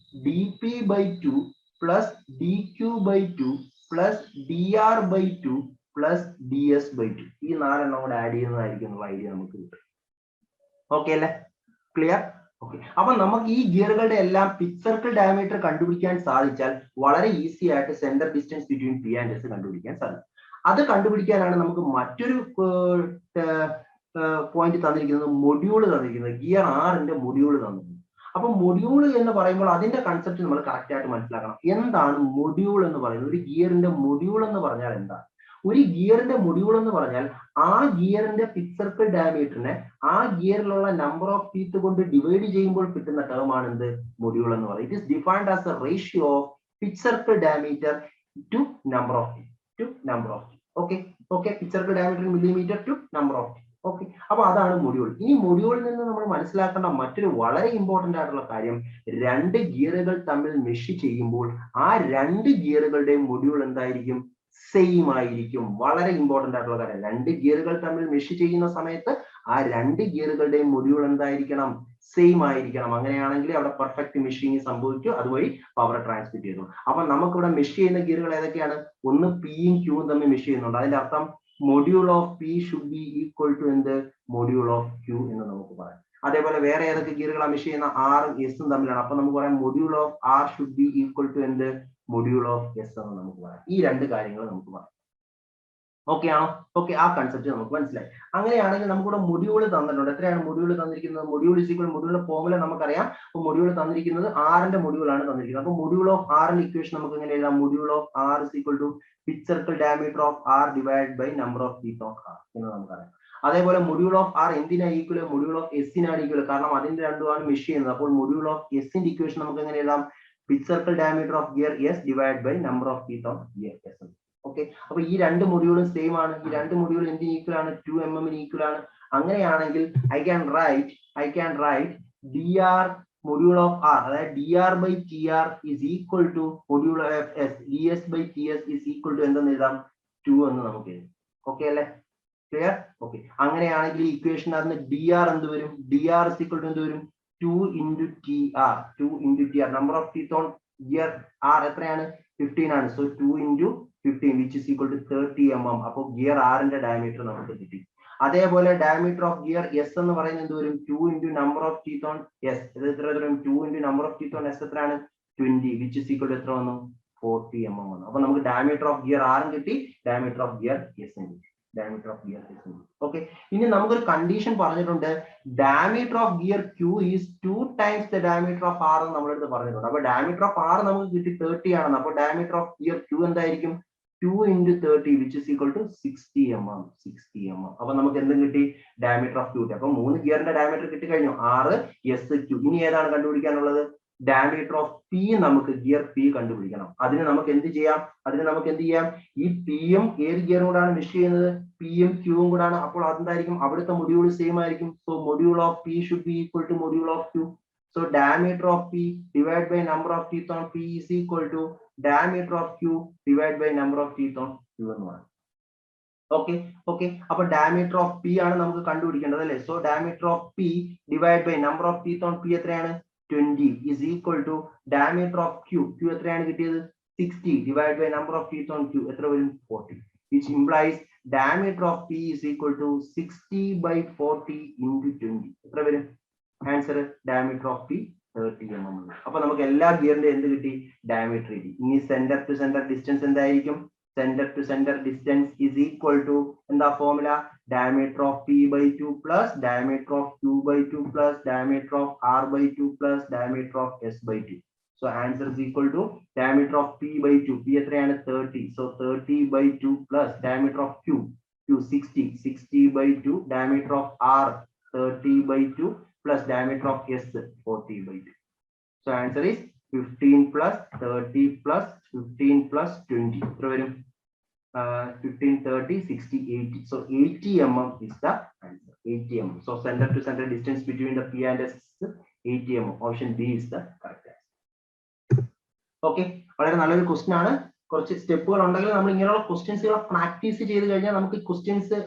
dp/2 plus dq/2 plus dr/2 plus ds/2. ഈ 4 എണ്ണം കൂടെ ആഡ് ചെയ്യുന്നതായിരിക്കും ഐഡിയ നമുക്ക് കിട്ടും. ഓക്കെ അല്ലേ? ക്ലിയർ? ഓക്കെ. അപ്പൊ നമുക്ക് ഈ ഗിയറുകളുടെ എല്ലാം പിച്ച് സർക്കിൾ ഡയമീറ്റർ കണ്ടുപിടിക്കാൻ സാധിച്ചാൽ വളരെ ഈസി ആയിട്ട് centre distance between P and S കണ്ടുപിടിക്കാൻ സാധിക്കും. അത് കണ്ടുപിടിക്കാനാണ് നമുക്ക് മറ്റൊരു പോയിന്റ് തന്നിരിക്കുന്നത്, മൊഡ്യൂൾ തന്നിരിക്കുന്നത്. ഗിയർ 6ന്റെ മൊഡ്യൂൾ തന്നിരിക്കുന്നത്. അപ്പൊ മൊഡ്യൂൾ എന്ന് പറയുമ്പോൾ അതിന്റെ കൺസെപ്റ്റ് നമ്മൾ കറക്റ്റ് ആയിട്ട് മനസ്സിലാക്കണം. എന്താണ് മൊഡ്യൂൾ എന്ന് പറയുന്നത്? ഒരു ഗിയറിന്റെ മൊഡ്യൂൾ എന്ന് പറഞ്ഞാൽ എന്താണ്? ഒരു ഗിയറിന്റെ മൊഡ്യൂൾ എന്ന് പറഞ്ഞാൽ ആ ഗിയറിന്റെ പിച്ച് സർക്കിൾ ഡയമീറ്ററിനെ ആ ഗിയറിലുള്ള നമ്പർ ഓഫ് ടീത്ത് കൊണ്ട് ഡിവൈഡ് ചെയ്യുമ്പോൾ കിട്ടുന്ന ടേം ആണ് എന്ത്? മൊഡ്യൂൾ എന്ന് പറയുന്നത്. It is defined as a ratio of pitch circle diameter to number of teeth. Okay. Pitch circle diameter millimetre to number of teeth. Okay. അപ്പൊ അതാണ് മൊഡ്യൂൾ. ഇനി മൊഡ്യൂളിൽ നിന്ന് നമ്മൾ മനസ്സിലാക്കേണ്ട മറ്റൊരു വളരെ ഇമ്പോർട്ടന്റ് ആയിട്ടുള്ള കാര്യം, രണ്ട് ഗിയറുകൾ തമ്മിൽ മെഷ് ചെയ്യുമ്പോൾ ആ രണ്ട് ഗിയറുകളുടെയും മൊഡ്യൂൾ എന്തായിരിക്കും? സെയിം ആയിരിക്കും. വളരെ ഇമ്പോർട്ടന്റ് ആയിട്ടുള്ള കാര്യം. രണ്ട് ഗിയറുകൾ തമ്മിൽ മെഷ് ചെയ്യുന്ന സമയത്ത് ആ രണ്ട് ഗിയറുകളുടെയും മൊഡ്യൂൾ എന്തായിരിക്കണം? സെയിം ആയിരിക്കണം. അങ്ങനെയാണെങ്കിൽ അവിടെ പെർഫെക്റ്റ് മെഷിങ് സംഭവിക്കും. അതുവഴി പവർ ട്രാൻസ്മിറ്റ് ചെയ്യുന്നു. അപ്പൊ നമുക്കിവിടെ മെഷ് ചെയ്യുന്ന ഗിയറുകൾ ഏതൊക്കെയാണ്? ഒന്ന് പിയും ക്യൂവും തമ്മിൽ മെഷ് ചെയ്യുന്നുണ്ട്. അതിന്റെ അർത്ഥം module of P should be equal to എന്ത്? മൊഡ്യൂൾ ഓഫ് ക്യൂ എന്ന് നമുക്ക് പറയാം. അതേപോലെ വേറെ ഏതൊക്കെ ഗിയറുകളാണ് മെഷ് ചെയ്യുന്ന? ആറും എസും തമ്മിലാണ്. അപ്പൊ നമുക്ക് പറയാം module of R should be equal to എന്ത്? മൊഡ്യൂൾ ഓഫ് എസ് എന്ന് നമുക്ക് പറയാം. ഈ രണ്ട് കാര്യങ്ങൾ നമുക്ക് പറയാം. ഓക്കെ ആണോ? ഓക്കെ. ആ കൺസെപ്റ്റ് നമുക്ക് മനസ്സിലായി. അങ്ങനെയാണെങ്കിൽ നമുക്കിവിടെ മൊഡ്യൂൾ തന്നിട്ടുണ്ട്. എത്രയാണ് മൊഡ്യൂൾ തന്നിരിക്കുന്നത്? മൊഡ്യൂൾ ഇസ് ഈക്വൽ, മൊഡ്യൂളിന്റെ ഫോർമുല നമുക്കറിയാം. അപ്പൊ മൊഡ്യൂൾ തന്നിരിക്കുന്നത് ആറിന്റെ മൊഡ്യൂൾ ആണ് തന്നിരിക്കുന്നത്. അപ്പൊ മൊഡ്യൂൾ ഓഫ് ആറിന്റെ ഇക്വേഷൻ നമുക്ക് എങ്ങനെ എഴുതാം? Module of R is equal to pitch circle diameter of R divide by number of teeth of R എന്ന് നമുക്കറിയാം. അതേപോലെ മൊഡ്യൂൾ ഓഫ് ആർ എന്തിനാ ഈക്വൽ? മൊഡ്യൂൾ ഓഫ് എസിനാണ് ഈക്വൽ. കാരണം അതിന്റെ രണ്ടുമാണ് മെഷ് ചെയ്യുന്നത്. അപ്പോൾ മൊഡ്യൂൾ ഓഫ് എസിന്റെ ഇക്വേഷൻ നമുക്ക് എങ്ങനെ എഴുതാം? Pitch circle diameter of gear S divide by number of teeth of gear S. Okay. അപ്പൊ ഈ രണ്ട് മൊഡ്യൂളും സെയിം ആണ്. ഈ രണ്ട് മൊഡ്യൂൾ എന്തിന് ഈക്വൽ ആണ്? 2 mm ഈക്വൽ ആണ്. അങ്ങനെയാണെങ്കിൽ I can write dr module of R, അതായത് dr/tr is equal to module of s ds/ts is equal to എന്തെന്ന് എഴുതാം? 2 എന്ന് നമുക്ക് എഴുതാം. ഓക്കെ അല്ലേ? ക്ലിയർ? ഓക്കെ. അങ്ങനെയാണെങ്കിൽ ഈ ഇക്വേഷൻ അതിന് dr എന്ത് വരും? dr is equal to എന്ത് വരും? 2 into tr. Number of teeth on gear R എത്രയാണ്? 15 ആണ്. So 2 into 15 which is equal to 30 mm. അപ്പോൾ ഗിയർ ആറിന്റെ ഡയമീറ്റർ നമുക്ക് കിട്ടി. അതേപോലെ ഡയമീറ്റർ ഓഫ് ഗിയർ എസ് എന്ന് പറയുന്നത് എന്ത് വരും? 2 into number of teeth on S. ഇത് എത്ര വരും? 2 into number of teeth on S എത്രയാണ്? 20 which is equal to എത്ര വന്നു? 40 mm വന്നു. അപ്പൊ നമുക്ക് ഡയമീറ്റർ ഓഫ് ഗിയർ ആറും കിട്ടി, ഡയമീറ്റർ ഓഫ് ഗിയർ എസും കിട്ടി. ഓക്കെ. ഇനി നമുക്കൊരു കണ്ടീഷൻ പറഞ്ഞിട്ടുണ്ട്, diameter of gear Q is 2 times the diameter of R എന്ന് നമ്മളടുത്ത് പറഞ്ഞിട്ടുണ്ട്. അപ്പൊ ഡയമീറ്റർ ഓഫ് ആർ നമുക്ക് കിട്ടി 30 ആണെന്ന്. അപ്പൊ ഡയമീറ്റർ ഓഫ് ഗിയർ ക്യൂ എന്തായിരിക്കും? 2 into 30 which is equal to 60 mm. അപ്പൊ നമുക്ക് എന്തും കിട്ടി? Diameter of Q. അപ്പൊ 3 ഗിയറിന്റെ ഡയമീറ്റർ കിട്ടി കഴിഞ്ഞു, 6 എസ് ക്യൂ. ഇനി ഏതാണ് കണ്ടുപിടിക്കാനുള്ളത്? Diameter of P. നമുക്ക് ഗിയർ പി കണ്ടുപിടിക്കണം. അതിന് നമുക്ക് എന്ത് ചെയ്യാം? ഈ പിയും ഏത് ഗിയറും കൂടാണ് മെഷ് ചെയ്യുന്നത്? പിയും ക്യൂവും കൂടാണ്. അപ്പോൾ അതെന്തായിരിക്കും? അവിടുത്തെ മൊഡ്യൂൾ സെയിം ആയിരിക്കും. So module of P should be equal to module of Q. So diameter of P divided by number of teeth on P is equal to diameter of Q divided by number of teeth on Q എന്ന് പറയും. ഓക്കെ. അപ്പൊ ഡയമീറ്റർ ഓഫ് പി ആണ് നമുക്ക് കണ്ടുപിടിക്കേണ്ടത് അല്ലേ? So diameter of P divide by number of teeth on P എത്രയാണ്? 20 is equal to diameter of Q എത്രയാണ് കിട്ടിയത്? 60 divided by number of teeth on Q എത്ര വരും? 40, which implies diameter of P is equal to 60 by 40 into 20. എത്ര വരും? Answer diameter of P 30 mm. അപ്പൊ നമുക്ക് എല്ലാ ഗിയറിന്റെ എന്ത് കിട്ടി? ഡയമീറ്റർ കിട്ടി. ഇനി സെന്റർ ടു സെന്റർ ഡിസ്റ്റൻസ് എന്തായിരിക്കും? Centre to centre distance is equal to എന്താ formula? Diameter of P by 2 plus diameter of Q by 2 plus diameter of R by 2 plus diameter of S by 2. So answer is equal to diameter of P by 2. P എത്രയാണ്? 30. So 30 by 2 plus diameter of Q 60 by 2, diameter of R 30 by 2 plus diameter of S 40 by 2. So answer is 15 plus 30 plus 15 plus 20. 15, 30, 60, 80. So 80 mm is the answer. 80 mm. So center to center distance between the P and S is 80 mm. Option B is the correct answer. Okay. വളരെ നല്ലൊരു ക്വസ്റ്റ്യൻ ആണ്. കുറച്ച് സ്റ്റെപ്പുകൾ ഉണ്ടെങ്കിൽ നമ്മൾ ഇങ്ങനെയുള്ള ക്വസ്റ്റ്യൻസുകൾ പ്രാക്ടീസ് ചെയ്ത് കഴിഞ്ഞാൽ നമുക്ക് ക്വസ്റ്റ്യൻസ്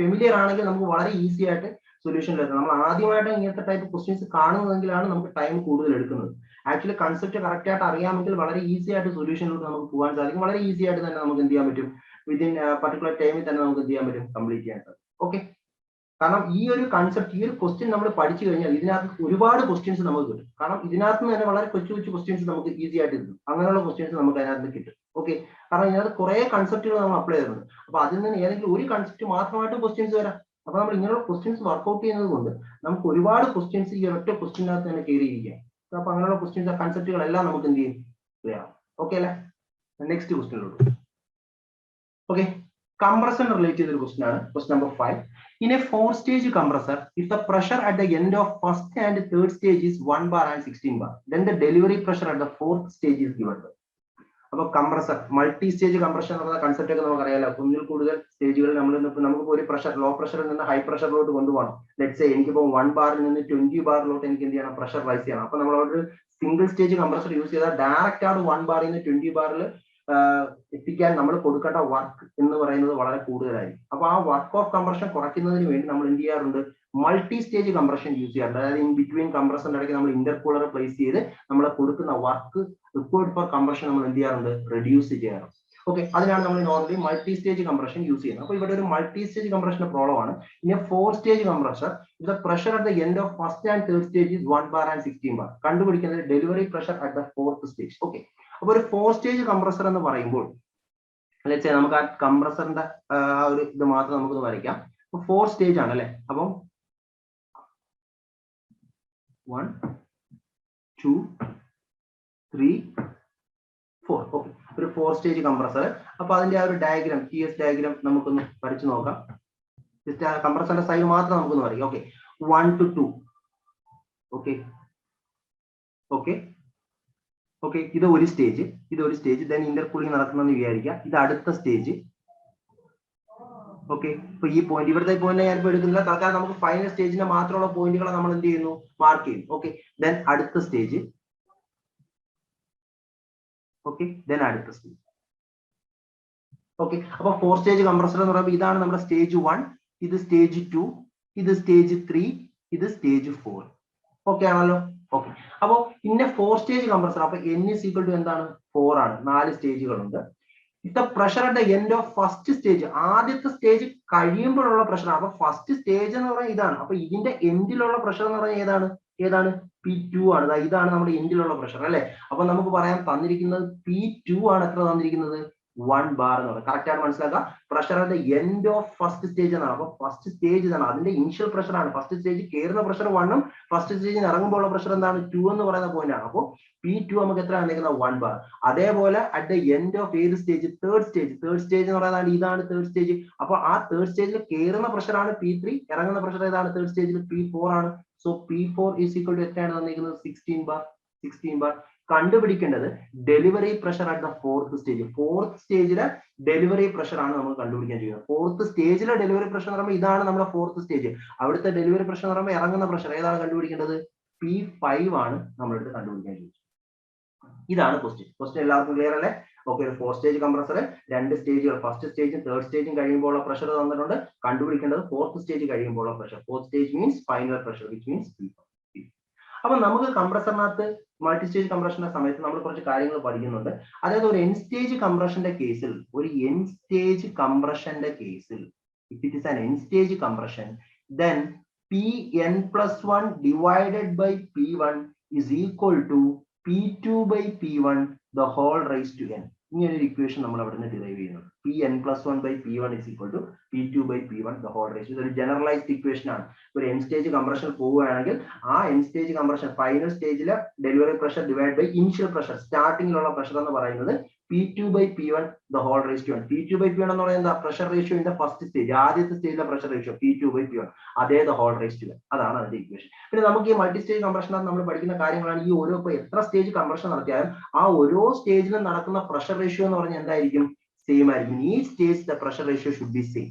ഫെമിലിയർ ആണെങ്കിൽ നമുക്ക് വളരെ ഈസി ആയിട്ട് സൊല്യൂഷനിൽ എത്തുന്നത്. നമ്മൾ ആദ്യമായിട്ട് ഇങ്ങനത്തെ ടൈപ്പ് ക്വസ്റ്റ്യൻസ് കാണുന്നതെങ്കിലാണ് നമുക്ക് ടൈം കൂടുതൽ എടുക്കുന്നത്. ആക്ച്വലി കൺസെപ്റ്റ് കറക്റ്റ് ആയിട്ട് അറിയാമെങ്കിൽ വളരെ ഈസി ആയിട്ട് സൊല്യൂഷനിലോട്ട് നമുക്ക് പോകാൻ സാധിക്കും. വളരെ ഈസി ആയിട്ട് തന്നെ നമുക്ക് എന്ത് ചെയ്യാൻ പറ്റും, വിതിൻ പർട്ടിക്കുലർ ടൈമിൽ തന്നെ നമുക്ക് എന്ത് ചെയ്യാൻ പറ്റും, കംപ്ലീറ്റ് ചെയ്യാൻ സാധിക്കും. ഓക്കെ, കാരണം ഈ ഒരു കൺസെപ്റ്റ്, ഈ ഒരു ക്വസ്റ്റ്യൻ നമ്മൾ പഠിച്ചു കഴിഞ്ഞാൽ ഇതിനകത്ത് ഒരുപാട് ക്വസ്റ്റ്യൻസ് നമുക്ക് കിട്ടും. കാരണം ഇതിനകത്ത് നിന്ന് തന്നെ വളരെ കൊച്ചു കൊച്ചു ക്വസ്റ്റ്യൻസ് നമുക്ക് ഈസി ആയിട്ട് കിട്ടും. അങ്ങനെയുള്ള ക്വസ്റ്റ്യൻസ് നമുക്ക് അതിനകത്ത് കിട്ടും. ഓക്കെ, കാരണം ഇതിനകത്ത് കുറെ കൺസെപ്റ്റുകൾ നമ്മൾ അപ്ലൈ ചെയ്തിട്ടുണ്ട്. അപ്പൊ അതിൽ നിന്ന് ഏതെങ്കിലും ഒരു കൺസെപ്റ്റ് മാത്രമായിട്ട് ക്വസ്റ്റ്യൻസ് വരാം. അപ്പൊ നമ്മൾ ഇങ്ങനെയുള്ള ക്വസ്റ്റ്യൻസ് വർക്ക്ഔട്ട് ചെയ്യുന്നത് കൊണ്ട് നമുക്ക് ഒരുപാട് ക്വസ്റ്റ്യൻസ് ഈ ഒറ്റ ക്വസ്റ്റ്യനകത്ത് തന്നെ കയറിയിരിക്കാം. അപ്പൊ അങ്ങനെയുള്ള ക്വസ്റ്റ്യൻസ്, കൺസെപ്റ്റുകളെല്ലാം നമുക്ക് എന്ത് ചെയ്യും, ക്ലിയർ ആവും. ഓക്കെ അല്ലേ? നെക്സ്റ്റ് ക്വസ്റ്റ്യനിലോട്ട്. ഓക്കെ, compressor related question ആണ്. Question number 5. In a 4-stage compressor, if the pressure at the end of first and third stage is 1 bar and 16 bar, then the delivery pressure at the fourth stage is given. അപ്പോൾ കംപ്രസർ, മൾട്ടി സ്റ്റേജ് കംപ്രഷൻ എന്ന കൺസെപ്റ്റ് ഒക്കെ നമുക്ക് അറിയാലോ. ഒന്നിൽ കൂടുതൽ സ്റ്റേജുകൾ നമുക്ക് ഒരു പ്രഷർ, ലോ പ്രഷറിൽ നിന്ന് ഹൈ പ്രഷറിലോട്ട് കൊണ്ടുപോകണം. ലെറ്റ്സ് സേ എനിക്കിപ്പോൾ 1 ബാറിൽ നിന്ന് 20 ബാറിലോട്ട് എനിക്ക് എന്ത് ചെയ്യണം, പ്രഷർ റൈസ് ചെയ്യണം. അപ്പൊ നമ്മളൊരു സിംഗിൾ സ്റ്റേജ് കംപ്രസർ യൂസ് ചെയ്താൽ ഡയറക്റ്റ് ആണ് 1 ബാറിൽ നിന്ന് 20 ബാറിൽ എത്തിക്കാൻ നമ്മൾ കൊടുക്കേണ്ട വർക്ക് എന്ന് പറയുന്നത് വളരെ കൂടുതലായിരിക്കും. അപ്പൊ ആ വർക്ക് ഓഫ് കംപ്രഷൻ കുറയ്ക്കുന്നതിന് വേണ്ടി നമ്മൾ എന്ത് ചെയ്യാറുണ്ട്, മൾട്ടി സ്റ്റേജ് കംപ്രഷൻ യൂസ് ചെയ്യാറുണ്ട്. അതായത് ഇൻ ബിറ്റ്വീൻ കംപ്രസറിന്റെ ഇടയ്ക്ക് നമ്മൾ ഇന്റർകൂളർ പ്ലേസ് ചെയ്ത് നമ്മൾ കൊടുക്കുന്ന വർക്ക് റിക്വയർഡ് ഫോർ കംപ്രഷൻ നമ്മൾ എന്ത് ചെയ്യാറുണ്ട്, റെഡ്യൂസ് ചെയ്യാറുണ്ട്. ഓക്കെ, അതിനാണ് നമ്മൾ normally multi stage compression use ചെയ്യുന്നത്. അപ്പൊ ഇവിടെ ഒരു മൾട്ടി സ്റ്റേജ് കംപ്രഷന്റെ പ്രോബ്ലം ആണ്. ഇനി 4-stage compressor, the pressure at the end of first and third stage is 1 bar and 16 bar. കണ്ടുപിടിക്കുന്നത് delivery pressure at the 4th stage. Okay, അപ്പൊ ഒരു 4-stage കംപ്രസർ എന്ന് പറയുമ്പോൾ ലെറ്റ്സ് സേ നമുക്ക് ആ കംപ്രസറിന്റെ ആ ഒരു ഇത് മാത്രം നമുക്ക് വരയ്ക്കാം. 4 സ്റ്റേജ് ആണ് അല്ലെ. അപ്പം 1 2 3 4. ഓക്കെ, ഒരു 4-stage കംപ്രസർ. അപ്പൊ അതിന്റെ ആ ഒരു ഡയഗ്രാം, TS ഡയഗ്രാം നമുക്കൊന്ന് വരച്ചു നോക്കാം. ജസ്റ്റ് ആ കംപ്രസറിന്റെ സൈഡ് മാത്രം നമുക്കൊന്ന് വരയ്ക്കാം. Okay, 1 to 2. Okay okay okay, ഇത് ഒരു സ്റ്റേജ്, ദെൻ ഇന്റർകൂളിംഗ് നടക്കുന്നതെന്ന് വിചാരിക്കുക. ഇത് അടുത്ത സ്റ്റേജ്. ഓക്കെ, ഇപ്പൊ ഈ പോയിന്റ്, ഇവിടുത്തെ പോയിന്റ് ഞാനിപ്പോ എടുക്കുന്നില്ല, തൽക്കാലം നമുക്ക് ഫൈനൽ സ്റ്റേജിന്റെ മാത്രമുള്ള പോയിന്റുകളെ നമ്മൾ എന്ത് ചെയ്യുന്നു, മാർക്ക് ചെയ്യുന്നു. ഓക്കെ, ദെൻ അടുത്ത സ്റ്റേജ്. ഓക്കെ, ദെൻ അടുത്ത സ്റ്റേജ്. ഓക്കെ, അപ്പൊ 4-stage കംപ്രസർ എന്ന് പറയുമ്പോൾ ഇതാണ് നമ്മുടെ സ്റ്റേജ് 1, ഇത് സ്റ്റേജ് 2, ഇത് സ്റ്റേജ് 3, ഇത് സ്റ്റേജ് 4. ഓക്കെ ആണല്ലോ. ഓക്കെ, അപ്പൊ ഇന്ന 4-stage കംപ്രസർ, അപ്പൊ N is equal to എന്താണ്, 4 ആണ്. 4 സ്റ്റേജുകളുണ്ട്. If the pressure at the end of first stage, ആദ്യത്തെ സ്റ്റേജ് കഴിയുമ്പോഴുള്ള പ്രഷർ. അപ്പൊ ഫസ്റ്റ് സ്റ്റേജ് എന്ന് പറഞ്ഞാൽ ഇതാണ്. അപ്പൊ ഇതിന്റെ എൻഡിലുള്ള പ്രഷർ എന്ന് പറഞ്ഞാൽ ഏതാണ് P2 ആണ്. ഇതാണ് നമ്മുടെ എൻഡിലുള്ള പ്രഷർ അല്ലെ. അപ്പൊ നമുക്ക് പറയാൻ തന്നിരിക്കുന്നത് P2 ആണ്. എത്ര തന്നിരിക്കുന്നത്, 1 bar എന്ന് പറയുന്നത്. കറക്റ്റ് ആണ് മനസ്സിലാക്കുക. Pressure at the end of first stage എന്നാണ്. അപ്പൊ ഫസ്റ്റ് സ്റ്റേജ് ഇതാണ്, അതിന്റെ ഇനിഷ്യൽ പ്രഷർ ആണ്. ഫസ്റ്റ് സ്റ്റേജ് കയറുന്ന പ്രഷർ 1ഉം ഫസ്റ്റ് സ്റ്റേജിൽ ഇറങ്ങുമ്പോൾ പ്രഷർ എന്താണ്, 2 എന്ന് പറയുന്ന പോയിന്റ് ആണ്. അപ്പോൾ P2 നമുക്ക് എത്ര വന്നിരിക്കുന്നത്, 1 bar. അതേപോലെ അറ്റ് ദ എൻഡ് ഓഫ് ഏത് സ്റ്റേജ്, തേർഡ് സ്റ്റേജ് എന്ന് പറയുന്നത് ഇതാണ് തേർഡ് സ്റ്റേജ്. അപ്പൊ ആ തേർഡ് സ്റ്റേജിൽ കയറുന്ന പ്രഷർ ആണ് P3, ഇറങ്ങുന്ന പ്രഷർ ഏതാണ്, തേർഡ് സ്റ്റേജിൽ P4 ആണ്. So P4 is equal to എത്രയാണ് തന്നിരിക്കുന്നത്, 16 bar. കണ്ടുപിടിക്കേണ്ടത് delivery pressure at the 4th stage. 4th സ്റ്റേജിലെ ഡെലിവറി പ്രഷർ ആണ് നമ്മൾ കണ്ടുപിടിക്കാൻ ചെയ്യുന്നത്. 4th സ്റ്റേജിലെ ഡെലിവറി പ്രഷർ എന്ന് പറയുമ്പോൾ ഇതാണ് നമ്മുടെ 4th സ്റ്റേജ്. അവിടുത്തെ ഡെലിവറി പ്രഷർ എന്ന് പറയുമ്പോൾ ഇറങ്ങുന്ന പ്രഷർ ഏതാണ് കണ്ടുപിടിക്കേണ്ടത്, P5 ആണ് നമ്മളെടുത്ത് കണ്ടുപിടിക്കാൻ ചെയ്യുന്നത്. ഇതാണ് ക്വസ്റ്റ്യൻ. എല്ലാവർക്കും ക്ലിയർ അല്ലേ? ഓക്കെ, ഒരു 4-stage കംപ്രസർ 2 സ്റ്റേജുകൾ, ഫസ്റ്റ് സ്റ്റേജും തേർഡ് സ്റ്റേജും കഴിയുമ്പോൾ പ്രഷർ തന്നിട്ടുണ്ട്. കണ്ടുപിടിക്കേണ്ടത് 4th സ്റ്റേജ് കഴിയുമ്പോൾ pressure. 4th stage means final pressure, which means P5. അപ്പൊ നമുക്ക് കംപ്രസറിനകത്ത് മൾട്ടി സ്റ്റേജ് കംപ്രഷന്റെ സമയത്ത് നമ്മൾ കുറച്ച് കാര്യങ്ങൾ പഠിക്കുന്നുണ്ട്. അതായത് ഒരു N സ്റ്റേജ് കംപ്രഷന്റെ കേസിൽ, if it is an N stage compression, then Pn+1 divided by P1 is equal to P2 by P1 the whole raised to n. ഇങ്ങനെ ഒരു ഇക്വേഷൻ നമ്മൾ അവിടെ നിന്ന് ഡിറൈവ് ചെയ്യുന്നത്. Pn+1 by P1 is equal to P2 by P1 the whole raised to. ഇതൊരു ജനറലൈസ്ഡ് ഇക്വേഷൻ ആണ്. ഒരു N സ്റ്റേജ് കംപ്രഷൻ പോവുകയാണെങ്കിൽ ആ N സ്റ്റേജ് കംപ്രഷൻ ഫൈനൽ സ്റ്റേജിലെ delivery pressure divide by initial pressure, സ്റ്റാർട്ടിങ്ങിലുള്ള പ്രഷർ എന്ന് പറയുന്നത് P2 by P1 the whole raised to n. P2 by P1 എന്ന് പറയുന്നത് pressure ratio in the first stage, ആദ്യത്തെ സ്റ്റേജിലെ pressure ratio P2 by P1, അതേ the whole raised to n. അതാണ് അതിന്റെ ഇക്വേഷൻ. പിന്നെ നമുക്ക് ഈ മൾട്ടി സ്റ്റേജ് കംപ്രഷനകത്ത് നമ്മൾ പഠിക്കുന്ന കാര്യങ്ങളാണ് ഈ ഓരോ, ഇപ്പൊ എത്ര സ്റ്റേജ് കംപ്രഷൻ നടത്തിയാലും ആ ഓരോ സ്റ്റേജിലും നടക്കുന്ന പ്രഷർ റേഷ്യോ എന്ന് പറഞ്ഞാൽ എന്തായിരിക്കും, സെയിം ആയിരിക്കും. ഈ stage the pressure ratio should be same.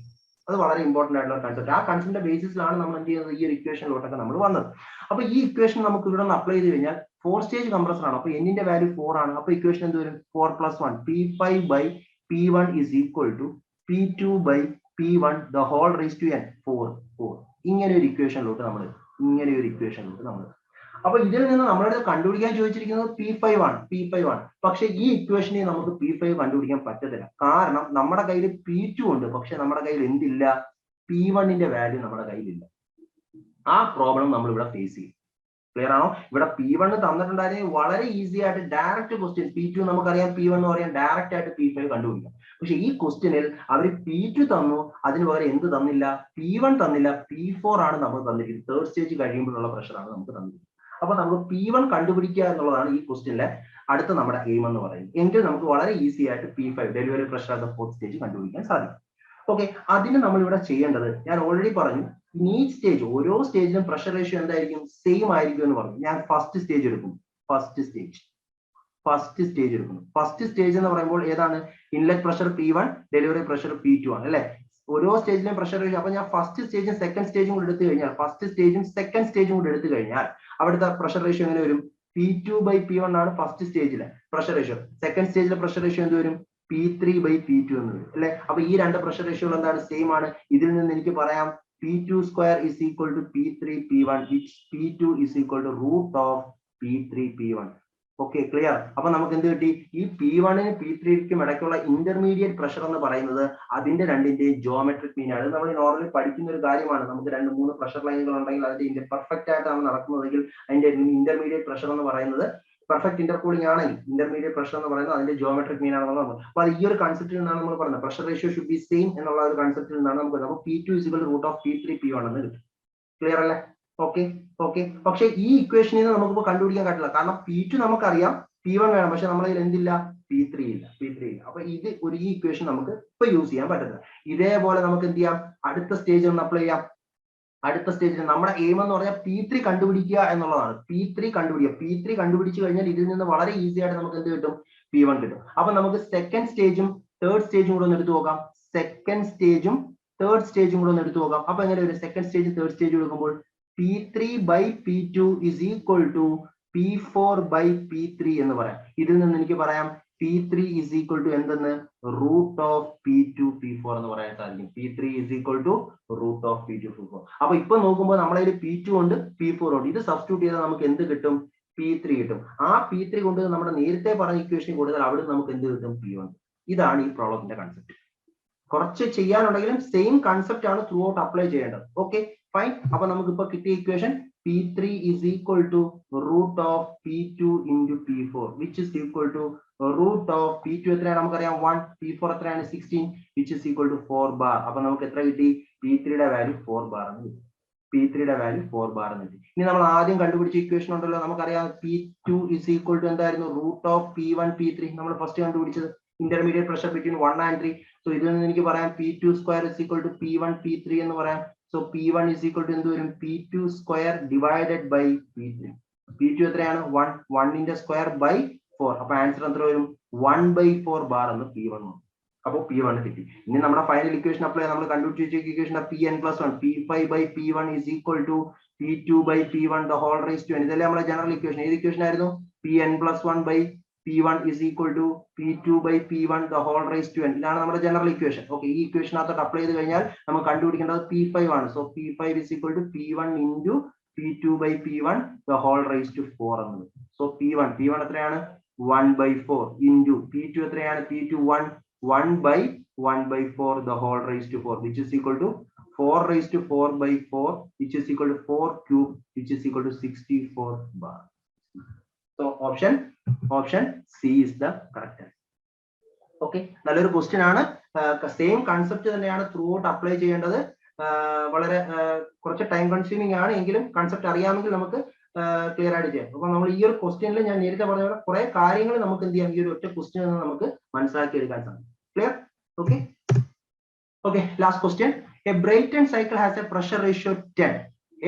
അത് വളരെ ഇമ്പോർട്ടന്റ് ആയിട്ടുള്ള കൺസെപ്റ്റ്. ആ കൺസെപ്റ്റിന്റെ ബേസിസിലാണ് നമ്മൾ എന്ത് ചെയ്യുന്നത്, ഈ ഒരു ഇക്വേഷനിലോട്ടൊക്കെ നമ്മൾ വന്നത്. അപ്പൊ ഈ ഇക്വേഷൻ നമുക്ക് ഇവിടെ നിന്ന് അപ്ലൈ ചെയ്ത് കഴിഞ്ഞാൽ 4-stage കംപ്രസർ ആണ്. അപ്പൊ എന്നിന്റെ വാല്യൂ 4 ആണ്. അപ്പൊ ഇക്വേഷൻ എന്ത് വരും, 4+1 P5 by P1 is equal to P2 by P1 the whole raised to n. 4. ഇങ്ങനെ ഒരു ഇക്വേഷനിലോട്ട് നമ്മൾ അപ്പൊ ഇതിൽ നിന്ന് നമ്മളെ കണ്ടുപിടിക്കാൻ ചോദിച്ചിരിക്കുന്നത് P5 ആണ്. പക്ഷെ ഈ ഇക്വേഷനിൽ നമുക്ക് P5 കണ്ടുപിടിക്കാൻ പറ്റത്തില്ല. കാരണം നമ്മുടെ കയ്യിൽ P2 ഉണ്ട്, പക്ഷെ നമ്മുടെ കയ്യിൽ എന്തില്ല, P1ന്റെ വാല്യൂ നമ്മുടെ കയ്യിലില്ല. ആ പ്രോബ്ലം നമ്മൾ ഇവിടെ ഫേസ് ചെയ്യും. ക്ലിയർ ആണോ? ഇവിടെ P1 തന്നിട്ടുണ്ടായിരുന്നെങ്കിൽ വളരെ ഈസി ആയിട്ട് ഡയറക്റ്റ് ക്വസ്റ്റ്യൻ, P2 നമുക്കറിയാം, P1 എന്ന് പറയാൻ ഡയറക്റ്റ് ആയിട്ട് P5 കണ്ടുപിടിക്കാം. പക്ഷെ ഈ ക്വസ്റ്റ്യനിൽ അവർ P2 തന്നു, അതിന് പകരം എന്ത് തന്നില്ല, P1 തന്നില്ല, P4 ആണ് നമുക്ക് തന്നിരിക്കുന്നത്. തേർഡ് സ്റ്റേജ് കഴിയുമ്പോഴുള്ള പ്രഷറാണ് നമുക്ക് തന്നിരിക്കുന്നത്. അപ്പൊ നമുക്ക് P1 കണ്ടുപിടിക്കുക എന്നുള്ളതാണ് ഈ ക്വസ്റ്റ്യനിലെ അടുത്ത നമ്മുടെ എയിം എന്ന് പറയുന്നത്. എങ്കിൽ നമുക്ക് വളരെ ഈസി ആയിട്ട് P5 delivery pressure at the fourth stage കണ്ടുപിടിക്കാൻ സാധിക്കും. ഓക്കെ, അതിന് നമ്മൾ ഇവിടെ ചെയ്യേണ്ടത് ഞാൻ ഓൾറെഡി പറഞ്ഞു, ഈ സ്റ്റേജ് ഓരോ സ്റ്റേജിലും പ്രഷർ റേഷ്യോ എന്തായിരിക്കും, സെയിം ആയിരിക്കും എന്ന് പറഞ്ഞു. ഞാൻ ഫസ്റ്റ് സ്റ്റേജ് എടുക്കും. ഫസ്റ്റ് സ്റ്റേജ് എന്ന് പറയുമ്പോൾ ഏതാണ്, inlet pressure P1, delivery pressure P2 ആണ് അല്ലെ. ഓരോ സ്റ്റേജിലും പ്രഷർ റേഷ്യോ. അപ്പൊ ഞാൻ ഫസ്റ്റ് സ്റ്റേജും സെക്കൻഡ് സ്റ്റേജും കൂടെ എടുത്തു കഴിഞ്ഞാൽ അവിടുത്തെ പ്രഷർ റേഷ്യോ എങ്ങനെ വരും, P2/P1 ആണ് ഫസ്റ്റ് സ്റ്റേജിലെ പ്രഷർ റേഷ്യോ. സെക്കൻഡ് സ്റ്റേജിലെ പ്രഷർ റേഷ്യോ എന്ത് വരും, P3/P2 എന്ന് വരും അല്ലെ. അപ്പൊ ഈ രണ്ട് പ്രഷർ റേഷ്യോകൾ എന്താണ്, സെയിം ആണ്. ഇതിൽ നിന്ന് എനിക്ക് പറയാം P2² is equal to P3/P1, which P2 is equal to root of P3/P1. Okay, clear. അപ്പൊ നമുക്ക് എന്ത് കിട്ടി, ഈ P1നും P3ക്കും ഇടയ്ക്കുള്ള ഇന്റർമീഡിയറ്റ് പ്രഷർ എന്ന് പറയുന്നത് അതിന്റെ രണ്ടിന്റെയും ജിയോമെട്രിക് മീൻ ആണ്. നമ്മൾ നോർമലി പഠിക്കുന്ന ഒരു കാര്യമാണ്. നമുക്ക് 2-3 പ്രഷർ ലൈനുകൾ ഉണ്ടെങ്കിൽ അതിന്റെ പെർഫെക്റ്റ് ആയിട്ടാണ് നടക്കുന്നതെങ്കിൽ അതിന്റെ ഇന്റർമീഡിയറ്റ് പ്രഷർ എന്ന് പറയുന്നത് പെർഫെക്റ്റ് ഇന്റർകൂളിംഗ് ആണെങ്കിൽ ഇന്റർമീഡിയറ്റ് പ്രഷർ എന്ന് പറയുന്നത് അതിന്റെ ജിയോമെട്രിക് മീൻ ആണെന്ന് പറഞ്ഞു. അപ്പൊ ഈ ഒരു കൺസെപ്റ്റിൽ നിന്നാണ് നമ്മൾ പറയുന്നത് pressure ratio should be same എന്നുള്ള ഒരു കൺസെപ്റ്റിൽ നിന്നാണ് നമുക്ക് P2 is equal to root of P3/P1 എന്ന് കിട്ടും. ക്ലിയർ അല്ലേ? ഓക്കെ. പക്ഷെ ഈ ഇക്വേഷനിൽ നിന്ന് നമുക്കിപ്പോ കണ്ടുപിടിക്കാൻ പറ്റില്ല. കാരണം P2 നമുക്കറിയാം, P1 വേണം, പക്ഷെ നമ്മളതിൽ എന്തില്ല, P3 ഇല്ല. അപ്പൊ ഈ ഇക്വേഷൻ നമുക്ക് ഇപ്പൊ യൂസ് ചെയ്യാൻ പറ്റില്ല. ഇതേപോലെ നമുക്ക് എന്ത് ചെയ്യാം, അടുത്ത സ്റ്റേജ് ഒന്ന് അപ്ലൈ ചെയ്യാം. അടുത്ത സ്റ്റേജിൽ നമ്മുടെ എയിം എന്ന് പറഞ്ഞാൽ P3 കണ്ടുപിടിക്കുക എന്നുള്ളതാണ്. P3 കണ്ടുപിടിച്ചു കഴിഞ്ഞാൽ ഇതിൽ നിന്ന് വളരെ ഈസി ആയിട്ട് നമുക്ക് എന്ത് കിട്ടും, P1 കിട്ടും. അപ്പൊ നമുക്ക് സെക്കൻഡ് സ്റ്റേജും തേർഡ് സ്റ്റേജും കൂടെ ഒന്ന് എടുത്തു നോക്കാം. അപ്പൊ എങ്ങനെ ഒരു സെക്കൻഡ് സ്റ്റേജ് തേർഡ് സ്റ്റേജ് എടുക്കുമ്പോൾ P3/P2 is equal to P4/P3 എന്ന് പറയാം. ഇതിൽ നിന്ന് എനിക്ക് പറയാം P3 is equal to എന്തെന്ന്, root of P2/P4 എന്ന് പറയാൻ സാധിക്കും. P3 is equal to root of P2/P4. അപ്പൊ ഇപ്പൊ നോക്കുമ്പോൾ നമ്മളെ P2 ഉണ്ട്, P4 ഉണ്ട്. ഇത് സബ്സ്റ്റിറ്റ്യൂട്ട് ചെയ്താൽ നമുക്ക് എന്ത് കിട്ടും, P3 കിട്ടും. ആ P3 കൊണ്ട് നമ്മുടെ നേരത്തെ പറഞ്ഞ ഇക്വേഷൻ കൊടുത്താൽ അവിടെ നമുക്ക് എന്ത് കിട്ടും, P1. ഇതാണ് ഈ പ്രോബ്ലത്തിന്റെ കൺസെപ്റ്റ്. കുറച്ച് ചെയ്യാനുണ്ടെങ്കിലും സെയിം കൺസെപ്റ്റ് ആണ് ത്രൂ ഔട്ട് അപ്ലൈ ചെയ്യേണ്ടത്. Okay, fine. അപ്പൊ നമുക്ക് ഇപ്പൊ കിട്ടിയ equation P3 is equal to root of P2 into P4, which is equal to root of P2 എത്രയാണ് നമുക്കറിയാം 1, P4 എത്രയാണ് 16, which is equal to 4 bar. അപ്പൊ നമുക്ക് എത്ര കിട്ടി, P3യുടെ വാല്യൂ 4 bar എന്ന് കിട്ടി. ഇനി നമ്മൾ ആദ്യം കണ്ടുപിടിച്ച ഇക്വേഷൻ ഉണ്ടല്ലോ, നമുക്കറിയാം P2 is equal to എന്തായിരുന്നു, root of P1 P3. നമ്മൾ ഫസ്റ്റ് കണ്ടുപിടിച്ചത് intermediate pressure between 1 and 3. So ഇതിൽ നിന്ന് എനിക്ക് പറയാം P2² is equal to P1 P3 എന്ന് പറയാം. So P1 is equal to എന്ത് വരും, P2² divided by P3. P2 എത്രയാണ് 1, 1ന്റെ സ്ക്വയർ ബൈ 4. അപ്പൊ ആൻസർ എത്ര വരും, 1/4 ബാർ എന്ന് P1. അപ്പൊ P1 കിട്ടി. ഇനി നമ്മുടെ ഫൈനൽ ഇക്വേഷൻ അപ്ലൈ നമ്മൾ കണ്ടുപിടിച്ച equation Pn+1, P5/P1 is equal to P2/P1 the whole raised to n. ഇതല്ലേ നമ്മുടെ ജനറൽ ഇക്വേഷൻ. ഏത് ഇക്വേഷൻ ആയിരുന്നു, Pn+1/P1 is equal to P2/P1 the whole raised to n. ഇതാണ് നമ്മുടെ ജനറൽ ഇക്വേഷൻ. ഓക്കെ, ഈ ഇക്വേഷനകത്തോട്ട് അപ്ലൈ ചെയ്ത് കഴിഞ്ഞാൽ നമുക്ക് കണ്ടുപിടിക്കേണ്ടത് P5 ആണ്. So P5 is equal to P1 into P2/P1 the whole raised to 4 എന്നത്. സോ P1 എത്രയാണ് 1/4 into P2 എത്രയാണ്, P2 1/1/4 the whole raised to 4, which is equal to 4/4/4, which is equal to 4 cube, which is equal to 64 bar. So option C is the correct answer. Okay, നല്ലൊരു ക്വസ്റ്റ്യൻ ആണ്. സെയിം കൺസെപ്റ്റ് തന്നെയാണ് ത്രൂ ഔട്ട് അപ്ലൈ ചെയ്യേണ്ടത്. വളരെ കുറച്ച് ടൈം കൺസ്യൂമിംഗ് ആണ്, എങ്കിലും കൺസെപ്റ്റ് അറിയാമെങ്കിൽ നമുക്ക് ക്ലിയർ ആയിട്ട് ചെയ്യാം. അപ്പൊ നമ്മൾ ഈ ഒരു ക്വസ്റ്റ്യനിൽ ഞാൻ നേരത്തെ പറഞ്ഞ പോലെ കുറെ കാര്യങ്ങൾ നമുക്ക് എന്ത് ചെയ്യാം, ഈ ഒരു ഒറ്റ ക്വസ്റ്റ്യൻ നിന്ന് നമുക്ക് മനസ്സിലാക്കി എടുക്കാൻ സാധിക്കും. Clear? Okay, last question. A Brayton cycle has a pressure ratio 10.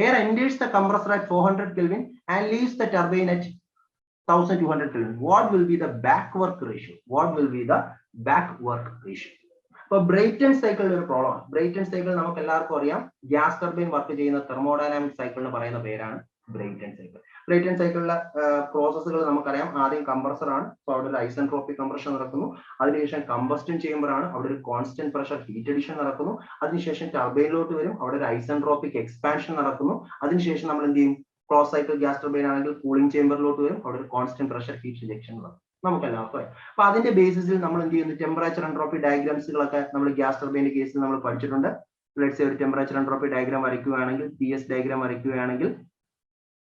Air enters the compressor at 400 Kelvin and leaves the turbine at 1200 Kelvin. What will be the back work ratio? ഇപ്പൊ ബ്രൈറ്റൺ സൈക്കിൾ ഒരു പ്രോബ്ലമാണ്. ബ്രൈറ്റൺ സൈക്കിൾ നമുക്ക് എല്ലാവർക്കും അറിയാം, ഗ്യാസ് ടർബൈൻ വർക്ക് ചെയ്യുന്ന തെർമോഡൈനാമിക് സൈക്കിളിന് പറയുന്ന പേരാണ് ബ്രൈറ്റൺ സൈക്കിൾ. ബ്രൈറ്റൺ സൈക്കിളിലെ പ്രോസസ്സുകൾ നമുക്കറിയാം. ആദ്യം കംപ്രസർ ആണ്, സോ അവിടെ ഒരു ഐസെൻട്രോപിക് കംപ്രഷൻ നടക്കുന്നു. അതിനുശേഷം കമ്പസ്റ്റൻ ചേംബർ ആണ്, അവിടെ ഒരു കോൺസ്റ്റന്റ് പ്രഷർ ഹീറ്റ് അഡിഷൻ നടക്കുന്നു. അതിനുശേഷം ടർബൈനിലോട്ട് വരും, അവിടെ ഒരു ഐസെൻട്രോപിക് എക്സ്പാൻഷൻ നടക്കുന്നു. അതിനുശേഷം നമ്മൾ എന്ത് ചെയ്യും, ക്ലോസ് സൈക്കിൾ ഗ്യാസ് ടർബൈൻ ആണെങ്കിൽ കൂളിംഗ് ചേംബറിലോട്ട് വരും, അവിടെ ഒരു കോൺസ്റ്റന്റ് പ്രഷർ ഹീറ്റ് റിജക്ഷൻ നടക്കും. നമുക്ക് എല്ലാവർക്കും അറിയാം. അപ്പൊ അതിന്റെ ബേസിസിൽ നമ്മൾ എന്ത് ചെയ്യുന്നു, ടെമ്പറേച്ചർ എൻട്രോപ്പി ഡയഗ്രാംസുകളൊക്കെ നമ്മൾ ഗ്യാസ് ടർബൈന്റെ കേസിൽ നമ്മൾ പഠിച്ചിട്ടുണ്ട്. ലെറ്റ്സ് ഒരു ടെമ്പറേച്ചർ എൻട്രോപ്പി ഡയഗ്രാം വരയ്ക്കുകയാണെങ്കിൽ, PS ഡയഗ്രാം വരയ്ക്കുകയാണെങ്കിൽ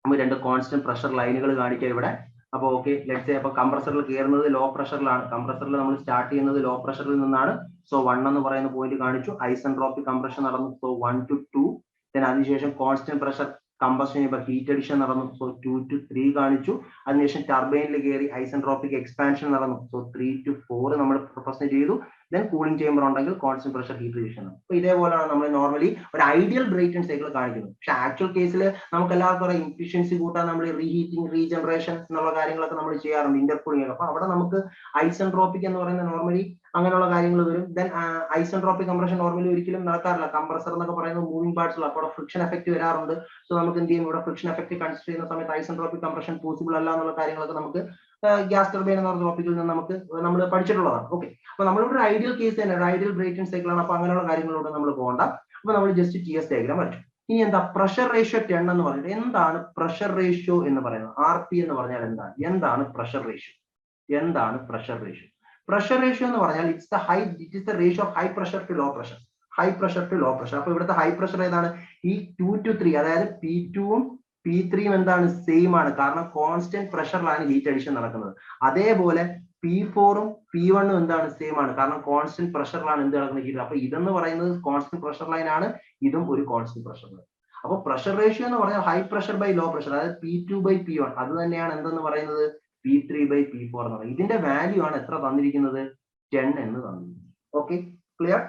നമ്മൾ രണ്ട് കോൺസ്റ്റന്റ് പ്രഷർ ലൈനുകൾ കാണിക്കാം ഇവിടെ. അപ്പൊ ഓക്കെ, ലെറ്റ്സ് അപ്പൊ കംപ്രസറിൽ കയറുന്നത് ലോ പ്രഷറിലാണ്. കംപ്രസറിൽ നമ്മൾ സ്റ്റാർട്ട് ചെയ്യുന്നത് ലോ പ്രഷറിൽ നിന്നാണ്. സോ 1 എന്ന് പറയുന്ന പോയിന്റ് കാണിച്ചു. ഐസെൻട്രോപിക് കംപ്രഷൻ നടന്നു, സോ 1 to 2. then അതിനുശേഷം constant pressure combustion chamber heat addition നടന്നു, സോ 2 to 3 കാണിച്ചു. അതിനുശേഷം ടർബൈനിൽ കയറി ഐസെൻട്രോപിക് എക്സ്പാൻഷൻ നടന്നു, സോ 3 to 4 നമ്മൾ പ്രൊപ്പോസ് ചെയ്തു. then കൂളിംഗ് ചേംബർ ഉണ്ടെങ്കിൽ കോൺസ്റ്റന്റ് പ്രഷർ ഹീറ്റ് റിജക്ഷൻ. അപ്പൊ ഇതേപോലെയാണ് നമ്മൾ നോർമലി ഒരു ഐഡിയൽ ബ്രൈറ്റൺ സൈക്കിൾ കാണിക്കുന്നത്. പക്ഷെ ആക്ച്വൽ കേസിൽ നമുക്ക് എല്ലാവർക്കും അറിയാം, ഇഫിഷ്യൻസി കൂട്ടാൻ നമ്മൾ റീഹീറ്റിംഗ്, റീജനറേഷൻ എന്നുള്ള കാര്യങ്ങളൊക്കെ നമ്മൾ ചെയ്യാറുണ്ട്, ഇന്റർകൂളിംഗ് ഒക്കെ. അപ്പൊ അവിടെ നമുക്ക് ഐസെൻട്രോപിക് എന്ന് പറയുന്ന നോർമലി അങ്ങനെയുള്ള കാര്യങ്ങൾ വരും. ദെൻ ഐസെൻട്രോപിക് കംപ്രഷൻ നോർമലി ഒരിക്കലും നടക്കാറില്ല. കംപ്രസർ എന്നൊക്കെ പറയുന്നത് മൂവിംഗ് പാർട്സ് ഉള്ള, അപ്പോൾ ഫ്രിക്ഷൻ എഫക്ട് വരാറുണ്ട്. സോ നമുക്ക് എന്ത് ചെയ്യും, ഇവിടെ ഫ്രിക്ഷൻ എഫക്ട് കൺസിഡർ ചെയ്യുന്ന സമയത്ത് ഐസെൻട്രോപിക് കംപ്രഷൻ പോസിബിൾ അല്ല എന്നുള്ള കാര്യങ്ങളൊക്കെ നമുക്ക് ഗ്യാസ് ടർബൈൻ എന്ന ടോപ്പിക്കിൽ നിന്ന് നമ്മൾ പഠിച്ചിട്ടുള്ളതാണ്. ഓക്കെ, അപ്പൊ നമ്മളിവിടെ ഒരു ഐഡിയൽ കേസ് തന്നെ, ഒരു ഐഡിയൽ ബ്രൈറ്റൺ സൈക്കിൾ ആണ്. അപ്പൊ അങ്ങനെയുള്ള കാര്യങ്ങളോട് നമ്മൾ പോകണ്ട. അപ്പൊ നമ്മൾ ജസ്റ്റ് TS ഡയഗ്രാം വരച്ചു. ഇനി എന്താ പ്രഷർ റേഷ്യോ 10 എന്ന് പറഞ്ഞിട്ട്, എന്താണ് പ്രഷർ റേഷ്യോ എന്ന് പറയുന്നത്? RP എന്ന് പറഞ്ഞാൽ എന്താണ് പ്രഷർ റേഷ്യോ? എന്താണ് പ്രഷർ റേഷ്യോ? പ്രഷർ റേഷ്യോ എന്ന് പറഞ്ഞാൽ it is the ratio of high pressure to low pressure. High pressure to low pressure. അപ്പൊ ഇവിടുത്തെ ഹൈ പ്രഷർ ഏതാണ്? ഈ 2 to 3, അതായത് P2 ഉം P3 എന്താണ്, സെയിം ആണ്. കാരണം കോൺസ്റ്റന്റ് പ്രഷറിലാണ് ഹീറ്റ് അഡിഷൻ നടക്കുന്നത്. അതേപോലെ P4 ഉം P1 ഉം എന്താണ്, സെയിം ആണ്. കാരണം കോൺസ്റ്റന്റ് പ്രഷറിലാണ് എന്ത് നടക്കുന്നത്, ഹീറ്റ്. അപ്പൊ ഇതെന്ന് പറയുന്നത് കോൺസ്റ്റന്റ് പ്രഷർ ലൈൻ ആണ്, ഇതും ഒരു കോൺസ്റ്റന്റ് പ്രഷർ ലൈൻ. അപ്പൊ പ്രഷർ റേഷ്യോ എന്ന് പറഞ്ഞാൽ high pressure by low pressure, അതായത് P2 by P1. അത് തന്നെയാണ് എന്തെന്ന് പറയുന്നത്, P3 by P4 എന്ന് പറയുന്നത്. ഇതിന്റെ വാല്യൂ ആണ് എത്ര തന്നിരിക്കുന്നത്, 10 എന്ന് തന്നിരിക്കുന്നത്. Okay, clear?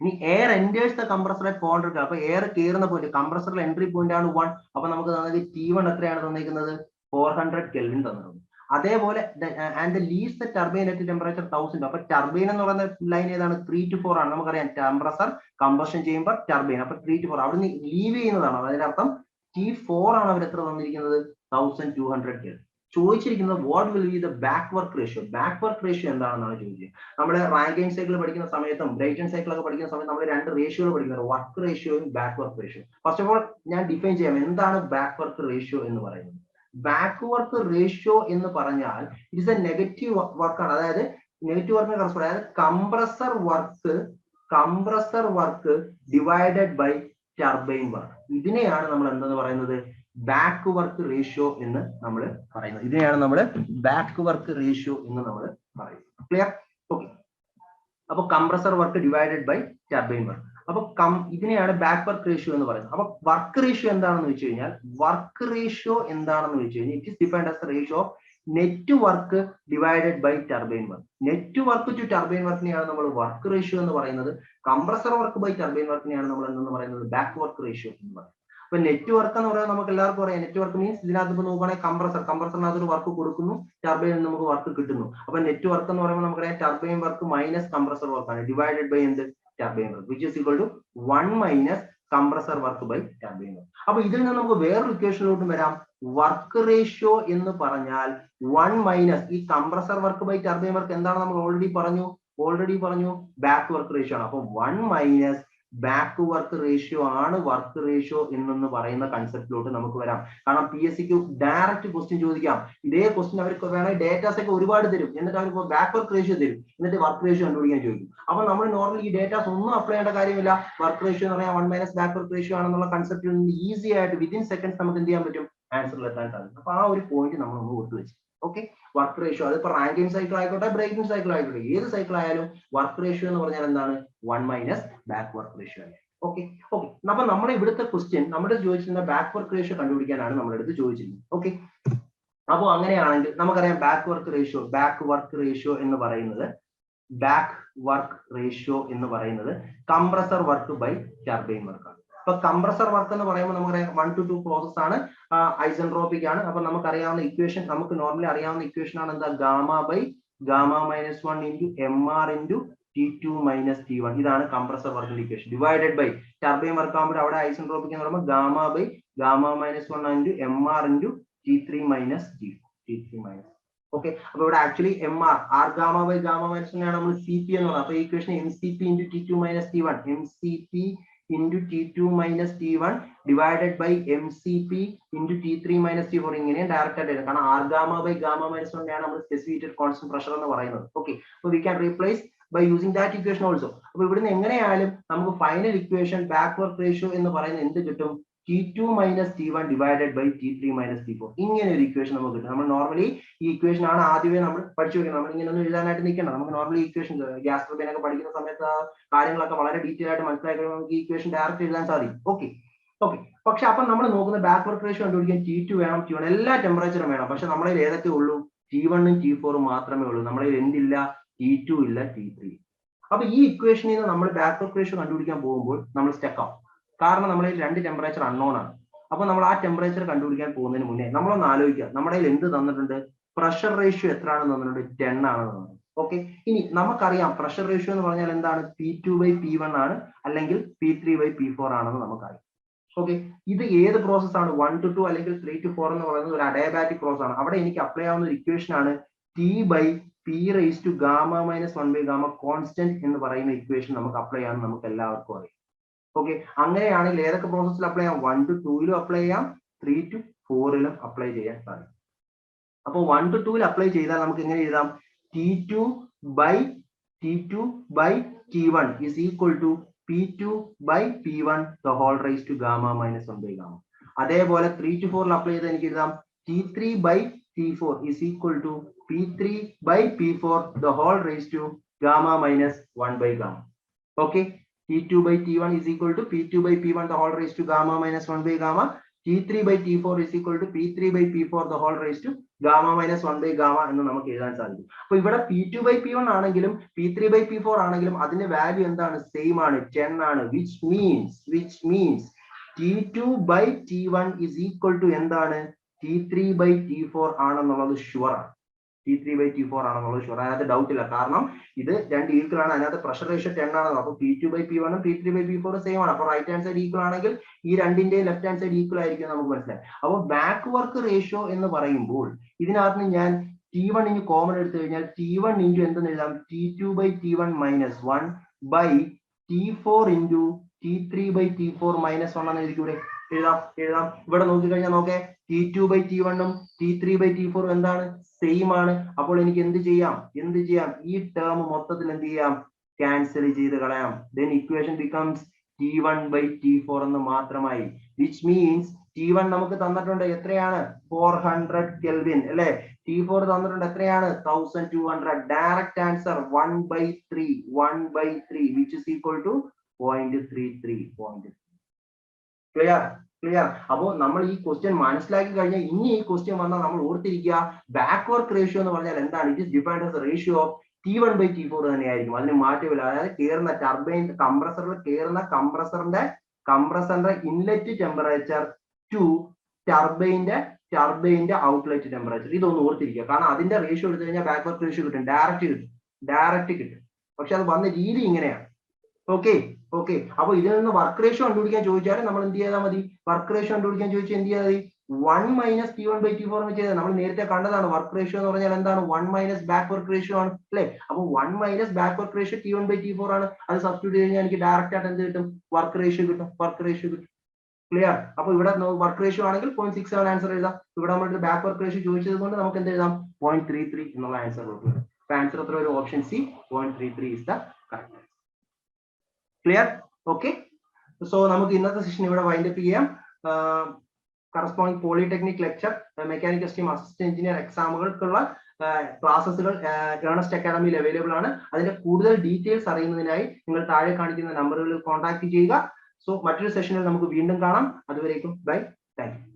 ഇനി air enters the compressor at 400. അപ്പൊ എയർ കയറുന്ന പോയിന്റ്, കംപ്രസറിൽ എൻട്രി പോയിന്റ് ആണ് 1. അപ്പൊ നമുക്ക് തന്നത് T1 എത്രയാണ് തന്നിരിക്കുന്നത്, 400 Kelvin തന്നിട്ടുണ്ട്. അതേപോലെ and leaves the turbine at temperature 1000. അപ്പൊ ടർബൈൻ എന്ന് പറയുന്ന ലൈൻ ഏതാണ്, 3 to 4 ആണ്. നമുക്കറിയാം കംപ്രസർ, കമ്പഷൻ ചേംബർ, ടർബൈൻ. അപ്പൊ 3 to 4 അവിടെ നിന്ന് ലീവ് ചെയ്യുന്നതാണ്. അതിന്റെ അർത്ഥം T4 ആണ് അവർ എത്ര തന്നിരിക്കുന്നത്, 1200 Kelvin. ചോദിച്ചിരിക്കുന്നത് what will be the back work ratio. Back work ratio എന്താണെന്നാണ് ചോദിച്ചത്. നമ്മുടെ റാങ്കൈൻ സൈക്കിൾ പഠിക്കുന്ന സമയത്തും ബ്രൈറ്റൺ സൈക്കിൾ ഒക്കെ പഠിക്കുന്ന സമയത്ത് നമ്മൾ രണ്ട് റേഷ്യോകൾ പഠിക്കുന്നത്, വർക്ക് റേഷ്യോയും back work ratio. First of all ഞാൻ ഡിഫൈൻ ചെയ്യാം എന്താണ് ബാക്ക് വർക്ക് റേഷ്യോ എന്ന് പറയുന്നത്. ബാക്ക് വർക്ക് റേഷ്യോ എന്ന് പറഞ്ഞാൽ ഇറ്റ് ഇസ് എ നെഗറ്റീവ് വർക്കാണ്. അതായത് നെഗറ്റീവ് വർക്കിന് കറസ്പോണ്ട്, അതായത് compressor work divided by turbine work. ഇതിനെയാണ് നമ്മൾ എന്തെന്ന് പറയുന്നത്, ബാക്ക് വർക്ക് റേഷ്യോ എന്ന് നമ്മൾ പറയുന്നത്. ഇതിനെയാണ് നമ്മൾ ബാക്ക് വർക്ക് റേഷ്യോ എന്ന് നമ്മൾ പറയുന്നത്. ക്ലിയർ? ഓക്കെ, അപ്പൊ compressor work divided by turbine work. അപ്പൊ ഇതിനെയാണ് ബാക്ക് വർക്ക് റേഷ്യോ എന്ന് പറയുന്നത്. അപ്പൊ വർക്ക് റേഷ്യോ എന്താണെന്ന് വെച്ച് കഴിഞ്ഞാൽ, it is defined as the ratio of net work divided by turbine work. Net work to turbine വർക്കിനെയാണ് നമ്മൾ വർക്ക് റേഷ്യോ എന്ന് പറയുന്നത്. കംപ്രസർ വർക്ക് ബൈ ടർബൈൻ വർക്കിനെയാണ് നമ്മൾ എന്തെന്ന് പറയുന്നത്, ബാക്ക് വർക്ക് റേഷ്യോ എന്ന് പറയുന്നത്. അപ്പൊ നെറ്റ് വർക്ക് എന്ന് പറയുന്നത് നമുക്ക് എല്ലാവർക്കും അറിയാം. നെറ്റ് വർക്ക് മീൻസ് ഇതിനകത്ത് ഇപ്പൊ നോക്കുകയാണെങ്കിൽ കംപ്രസറിനകത്ത് ഒരു വർക്ക് കൊടുക്കുന്നു, ടർബൈനിൽ നമുക്ക് വർക്ക് കിട്ടുന്നു. അപ്പൊ നെറ്റ് വർക്ക് എന്ന് പറയുമ്പോൾ നമുക്കറിയാം ടർബൈൻ വർക്ക് മൈനസ് കംപ്രസർ വർക്കാണ്, ഡിവൈഡഡ് ബൈ എന്ത്, turbine work, which is equal to 1 minus compressor work by turbine work. അപ്പൊ ഇതിൽ നിന്ന് നമുക്ക് വേറൊരു ഇക്വേഷനിലോട്ട് വരാം. വർക്ക് റേഷ്യോ എന്ന് പറഞ്ഞാൽ 1 മൈനസ് ഈ compressor work by turbine work എന്താണ് നമ്മൾ ഓൾറെഡി പറഞ്ഞു ബാക്ക് വർക്ക് റേഷ്യോ ആണ്. അപ്പൊ 1 മൈനസ് ബാക്ക് വർക്ക് റേഷ്യോ ആണ് വർക്ക് റേഷ്യോ എന്ന് പറയുന്ന കൺസെപ്റ്റിലോട്ട് നമുക്ക് വരാം. കാരണം PSCക്ക് ഡയറക്റ്റ് ക്വസ്റ്റ്യൻ ചോദിക്കാം. ഇതേ ക്വസ്റ്റ്യൻ അവർക്ക് വേണമെങ്കിൽ ഡേറ്റാസ് ഒക്കെ ഒരുപാട് തരും, എന്നിട്ട് അവർക്ക് ബാക്ക് വർക്ക് റേഷ്യോ തരും, എന്നിട്ട് വർക്ക് റേഷ്യോ കണ്ടുപിടിക്കാൻ ചോദിക്കും. അപ്പൊ നമ്മൾ നോർമലി ഈ ഡേറ്റാസ് ഒന്നും അപ്ലൈ ചെയ്യേണ്ട കാര്യമില്ല. വർക്ക് റേഷ്യോ എന്ന് പറയാൻ 1 മൈനസ് ബാക്ക് വർക്ക് റേഷ്യോ ആണെന്നുള്ള കൺസെപ്റ്റിൽ നിന്ന് ഈസി ആയിട്ട് വിതിൻ സെക്കൻഡ്സ് നമുക്ക് എന്ത് ചെയ്യാൻ പറ്റും, ആൻസറിൽ എത്താൻ സാധിക്കും. അപ്പൊ ആ ഒരു പോയിന്റ് നമ്മൾ ഒന്ന് ഓർത്തു വെച്ചു. ഓക്കെ, വർക്ക് റേഷ്യോ അതിപ്പോ റാങ്കൈൻ സൈക്കിൾ ആയിക്കോട്ടെ, ബ്രൈറ്റൺ സൈക്കിൾ ആയിക്കോട്ടെ, ഏത് സൈക്കിൾ ആയാലും വർക്ക് റേഷ്യോ എന്ന് പറഞ്ഞാൽ എന്താണ്, 1 മൈനസ് ബാക്ക് വർക്ക് റേഷ്യോ ആണ്. ഓക്കെ, അപ്പൊ നമ്മുടെ ഇവിടുത്തെ ക്വസ്റ്റ്യൻ നമ്മുടെ ചോദിച്ചിരുന്ന ബാക്ക് വർക്ക് റേഷ്യോ കണ്ടുപിടിക്കാനാണ് നമ്മുടെ അടുത്ത് ചോദിച്ചിരുന്നത്. ഓക്കെ, അപ്പോൾ അങ്ങനെയാണെങ്കിൽ നമുക്കറിയാം ബാക്ക് വർക്ക് റേഷ്യോ എന്ന് പറയുന്നത് കംപ്രസർ വർക്ക് ബൈ ടർബൈൻ വർക്കാണ്. അപ്പൊ കംപ്രസർ വർക്ക് എന്ന് പറയുമ്പോൾ നമുക്കറിയാം 1 to 2 പ്രോസസ് ആണ്, ഐസെൻട്രോപിക് ആണ്. അപ്പൊ നമുക്കറിയാവുന്ന ഇക്വേഷൻ, നമുക്ക് നോർമലി അറിയാവുന്ന ഇക്വേഷൻ ആണ് എന്താ, gamma by gamma -1 into MR into T2 minus T1. ഇതാണ് കംപ്രസർ വർക്കിന്റെ equation divided by turbine work ആകുമ്പോൾ അവിടെ ഐസെൻട്രോപിക് എന്ന് പറയുമ്പോൾ gamma by gamma minus 1 into MR into T3 minus T3 minus. Okay, അപ്പൊ ഇവിടെ actually MR R gamma by gamma minus 1 ആണ് നമ്മൾ CP എന്ന് പറയുന്നത്. അപ്പൊ ഈ equation MCP into T2 minus T1 MCP into T2 minus T1 divided by MCP into T3 minus T4 ഇങ്ങനെ ഡയറക്റ്റ് ആയിട്ട് എഴുതാം. കാരണം R gamma by gamma minus 1 ആണ് നമ്മൾ സ്പെസിഫിക്കഡ് കോൺസ്റ്റന്റ് പ്രഷർ എന്ന് പറയുന്നത്. Okay, so we can replace by using that equation also. അപ്പൊ ഇവിടുന്ന് എങ്ങനെയായാലും നമുക്ക് final equation back work ratio എന്ന് പറയുന്നത് എന്ത് കിട്ടും? T2 minus T1 divided by T3 minus T4 ഇങ്ങനെ ഒരു ഇക്വേഷൻ നമുക്ക് കിട്ടും. നമ്മൾ നോർമലി ഈ ഇക്വേഷൻ ആണ് ആദ്യമേ നമ്മൾ പഠിച്ചു വെക്കുന്നത്. നമ്മൾ ഇങ്ങനെ ഒന്നും എഴുതാനായിട്ട് നിൽക്കണം. നമുക്ക് നോർമലി ഇക്വേഷൻ ഗ്യാസ് ടർബൈൻ ഒക്കെ പഠിക്കുന്ന സമയത്ത് കാര്യങ്ങളൊക്കെ വളരെ ഡീറ്റെയിൽ ആയിട്ട് മനസ്സിലാക്കി നമുക്ക് ഈ ഇക്വേഷൻ ഡയറക്റ്റ് എഴുതാൻ സാധിക്കും. ഓക്കെ, പക്ഷെ അപ്പം നമ്മൾ നോക്കുന്ന ബാക്ക് വർക്ക് റേഷ്യോ കണ്ടുപിടിക്കാൻ T2 വേണം, T1 എല്ലാ ടെമ്പറേച്ചറും വേണം. പക്ഷെ നമ്മളെ ഏതൊക്കെ ഉള്ളൂ? T1 ഉം T4 മാത്രമേ ഉള്ളൂ. നമ്മളെ എന്തില്ല? T2 ഇല്ല, T3. അപ്പൊ ഈ ഇക്വേഷനിൽ നിന്ന് നമ്മൾ ബാക്ക് വർക്ക് റേഷ്യോ കണ്ടുപിടിക്കാൻ പോകുമ്പോൾ നമ്മൾ സ്റ്റക്ക് ആവും. കാരണം നമ്മളെ രണ്ട് ടെമ്പറേച്ചർ അൺനോൺ ആണ്. അപ്പൊ നമ്മൾ ആ ടെമ്പറേച്ചർ കണ്ടുപിടിക്കാൻ പോകുന്നതിന് മുന്നേ നമ്മളൊന്ന് ആലോചിക്കുക, നമ്മുടെ എന്ത് തന്നിട്ടുണ്ട്? പ്രഷർ റേഷ്യോ എത്ര ആണെന്ന് തന്നിട്ടുണ്ട്? 10 ആണെന്ന് തന്നിട്ടുണ്ട്. ഓക്കെ, ഇനി നമുക്കറിയാം പ്രഷർ റേഷ്യോ എന്ന് പറഞ്ഞാൽ എന്താണ്? P2 by P1 ആണ്, അല്ലെങ്കിൽ P3 by P4 ആണെന്ന് നമുക്കറിയാം. ഓക്കെ, ഇത് ഏത് പ്രോസസ് ആണ്? 1 to 2 അല്ലെങ്കിൽ 3 to 4 എന്ന് പറയുന്നത് ഒരു അഡയബാറ്റിക് പ്രോസസ് ആണ്. അവിടെ എനിക്ക് അപ്ലൈ ആവുന്ന ഒരു ഇക്വേഷൻ ആണ് T by P raised to gamma minus 1 by gamma constant എന്ന് പറയുന്ന ഇക്വേഷൻ നമുക്ക് അപ്ലൈ ചെയ്യാൻ നമുക്ക് എല്ലാവർക്കും അറിയാം. ഓക്കെ, അങ്ങനെയാണെങ്കിൽ ഏതൊക്കെ പ്രോസസ്സിൽ അപ്ലൈ ചെയ്യാം? 1 to 2 അപ്ലൈ ചെയ്യാം, 3 to 4 അപ്ലൈ ചെയ്യാൻ സാധിക്കും. അപ്പോൾ 1 to 2 അപ്ലൈ ചെയ്താൽ നമുക്ക് എങ്ങനെ എഴുതാം? T2 by T1 is equal to P2 by P1 the whole raised to gamma minus 1 by gamma. അതേപോലെ 3 to 4 അപ്ലൈ ചെയ്താൽ എനിക്ക് എഴുതാം T3 by T4 is equal to P3 by P4 the whole raised to gamma minus 1 by gamma. Okay, T2 by T1 is equal to P2 by P1 the whole raised to gamma minus 1 by gamma. T3 by T4 is equal to P3 by P4 the whole raised to gamma minus 1 by gamma എന്ന് നമുക്ക് എഴുതാൻ സാധിക്കും. അപ്പൊ ഇവിടെ P2 by P1 ആണെങ്കിലും P3 by P4 ആണെങ്കിലും അതിന്റെ വാല്യൂ എന്താണ്? സെയിം ആണ്, 10 ആണ്. which means T2 by T1 is equal to എന്താണ്? T3 by T4 ആണെന്നുള്ളത് ഷുവർ ആണ്. T3 by T4 ആണെന്നുള്ളത് ഷുവർ, അതിനകത്ത് ഡൗട്ട് ഇല്ല. കാരണം ഇത് രണ്ട് ഈക്വൽ ആണ്, അതിനകത്ത് പ്രഷർ റേഷ്യോ 10 ആണെന്ന്. അപ്പൊ P2 by P1 ഉം P3 by P4 സെയിം ആണ്. അപ്പൊ റൈറ്റ് ഹാൻഡ് സൈഡ് ഈക്വൽ ആണെങ്കിൽ ഈ രണ്ടിന്റെയും ലെഫ്റ്റ് ഹാൻഡ് സൈഡ് ഈക്വൽ ആയിരിക്കും നമുക്ക് മനസ്സിലായി. അപ്പോൾ ബാക്ക് വർക്ക് റേഷ്യോ എന്ന് പറയുമ്പോൾ ഇതിനകത്ത് ഞാൻ T1 ഇൻറ്റു കോമൺ എടുത്തു കഴിഞ്ഞാൽ T1 ഇൻറ്റു എന്തെന്ന് എഴുതാം? T2 by T1 minus 1 by T4 into T3 by T4 minus 1 എന്ന് എഴുതിക്കൂടെ? എഴുതാം. ഇവിടെ നോക്കിക്കഴിഞ്ഞാൽ നോക്കേ, T2 by T1 ഉം T3 by T4 എന്താണ്? സെയിം ആണ്. അപ്പോൾ എനിക്ക് എന്ത് ചെയ്യാം? ഈ ടേം മൊത്തത്തിൽ എന്ത് ചെയ്യാം? ക്യാൻസൽ ചെയ്ത് കളയാം. then equation becomes T1 by T4 എന്ന് മാത്രമായി. which means T1 നമുക്ക് തന്നിട്ടുണ്ട് എത്രയാണ്? 400 Kelvin അല്ലെ? T4 തന്നിട്ടുണ്ട് എത്രയാണ്? 1200. Direct answer 1/3 which is equal to 0.33. Clear? അപ്പോ നമ്മൾ ഈ ക്വസ്റ്റ്യൻ മനസ്സിലാക്കി കഴിഞ്ഞാൽ ഇനി ഈ ക്വസ്റ്റ്യൻ വന്നാൽ നമ്മൾ ഓർത്തിരിക്കുക, ബാക്ക് വർക്ക് റേഷ്യോ എന്ന് പറഞ്ഞാൽ എന്താണ്? It is defined as ratio of T1 by T4 തന്നെയായിരിക്കും. അതിന് മാറ്റമില്ല. അതായത് കേറുന്ന ടർബൈൻ കംപ്രസറിൽ കേറുന്ന കംപ്രസറിന്റെ ഇൻലെറ്റ് ടെമ്പറേച്ചർ ടു ടർബൈന്റെ ഔട്ട്ലെറ്റ് ടെമ്പറേച്ചർ. ഇതൊന്ന് ഓർത്തിരിക്കുക. കാരണം അതിന്റെ റേഷ്യോ എടുത്തു കഴിഞ്ഞാൽ ബാക്ക് വർക്ക് റേഷ്യോ കിട്ടും, ഡയറക്റ്റ് കിട്ടും. പക്ഷെ അത് വന്ന രീതി ഇങ്ങനെയാണ്. ഓക്കെ, അപ്പൊ ഇതിൽ നിന്ന് വർക്ക് റേഷ്യോ കണ്ടുപിടിക്കാൻ ചോദിച്ചാൽ നമ്മൾ എന്ത് ചെയ്താൽ മതി? വർക്ക് റേഷ്യോ കണ്ടുപിടിക്കാൻ ചോദിച്ചാൽ എന്ത് ചെയ്താൽ മതി? 1 minus T1 by T4 എന്ന് ചെയ്താൽ നമ്മൾ നേരത്തെ കണ്ടതാണ്. വർക്ക് റേഷ്യോ എന്ന് പറഞ്ഞാൽ എന്താണ്? 1 minus ബാക്ക് വർക്ക് റേഷ്യോ ആണ് അല്ലെ? അപ്പൊ 1 minus back work ratio T1 by T4 ആണ്. അത് സബ്സ്റ്റിറ്റ്യൂട്ട് ചെയ്ത് കഴിഞ്ഞാൽ എനിക്ക് ഡയറക്റ്റ് ആയിട്ട് എന്ത് കിട്ടും? വർക്ക് റേഷ്യോ കിട്ടും. ക്ലിയർ? അപ്പൊ ഇവിടെ വർക്ക് റേഷ്യോ ആണെങ്കിൽ 0.67 ആൻസർ എഴുതാം. ഇവിടെ നമ്മൾ ബാക്ക് വർക്ക് റേഷ്യോ ചോദിച്ചത് കൊണ്ട് നമുക്ക് എന്ത് എഴുതാം? 0.33 എന്നുള്ള ആൻസർ കൊടുക്കും. ആൻസർ എത്ര വരും? Option C 0.33 is the correct answer. Clear? Okay, so നമുക്ക് ഇന്നത്തെ സെഷൻ ഇവിടെ വൈൻഡ് അപ്പ് ചെയ്യാം. Corresponding polytechnic lecture, mechanical stream assistant engineer എക്സാമുകൾക്കുള്ള ക്ലാസ്സുകൾ ഏണസ്റ്റ് അക്കാഡമിയിൽ അവൈലബിൾ ആണ്. അതിന്റെ കൂടുതൽ ഡീറ്റെയിൽസ് അറിയുന്നതിനായി നിങ്ങൾ താഴെ കാണിക്കുന്ന നമ്പറുകളിൽ കോൺടാക്ട് ചെയ്യുക. സോ മറ്റൊരു സെഷനിൽ നമുക്ക് വീണ്ടും കാണാം. അതുവരേക്കും ബൈ, താങ്ക് യു.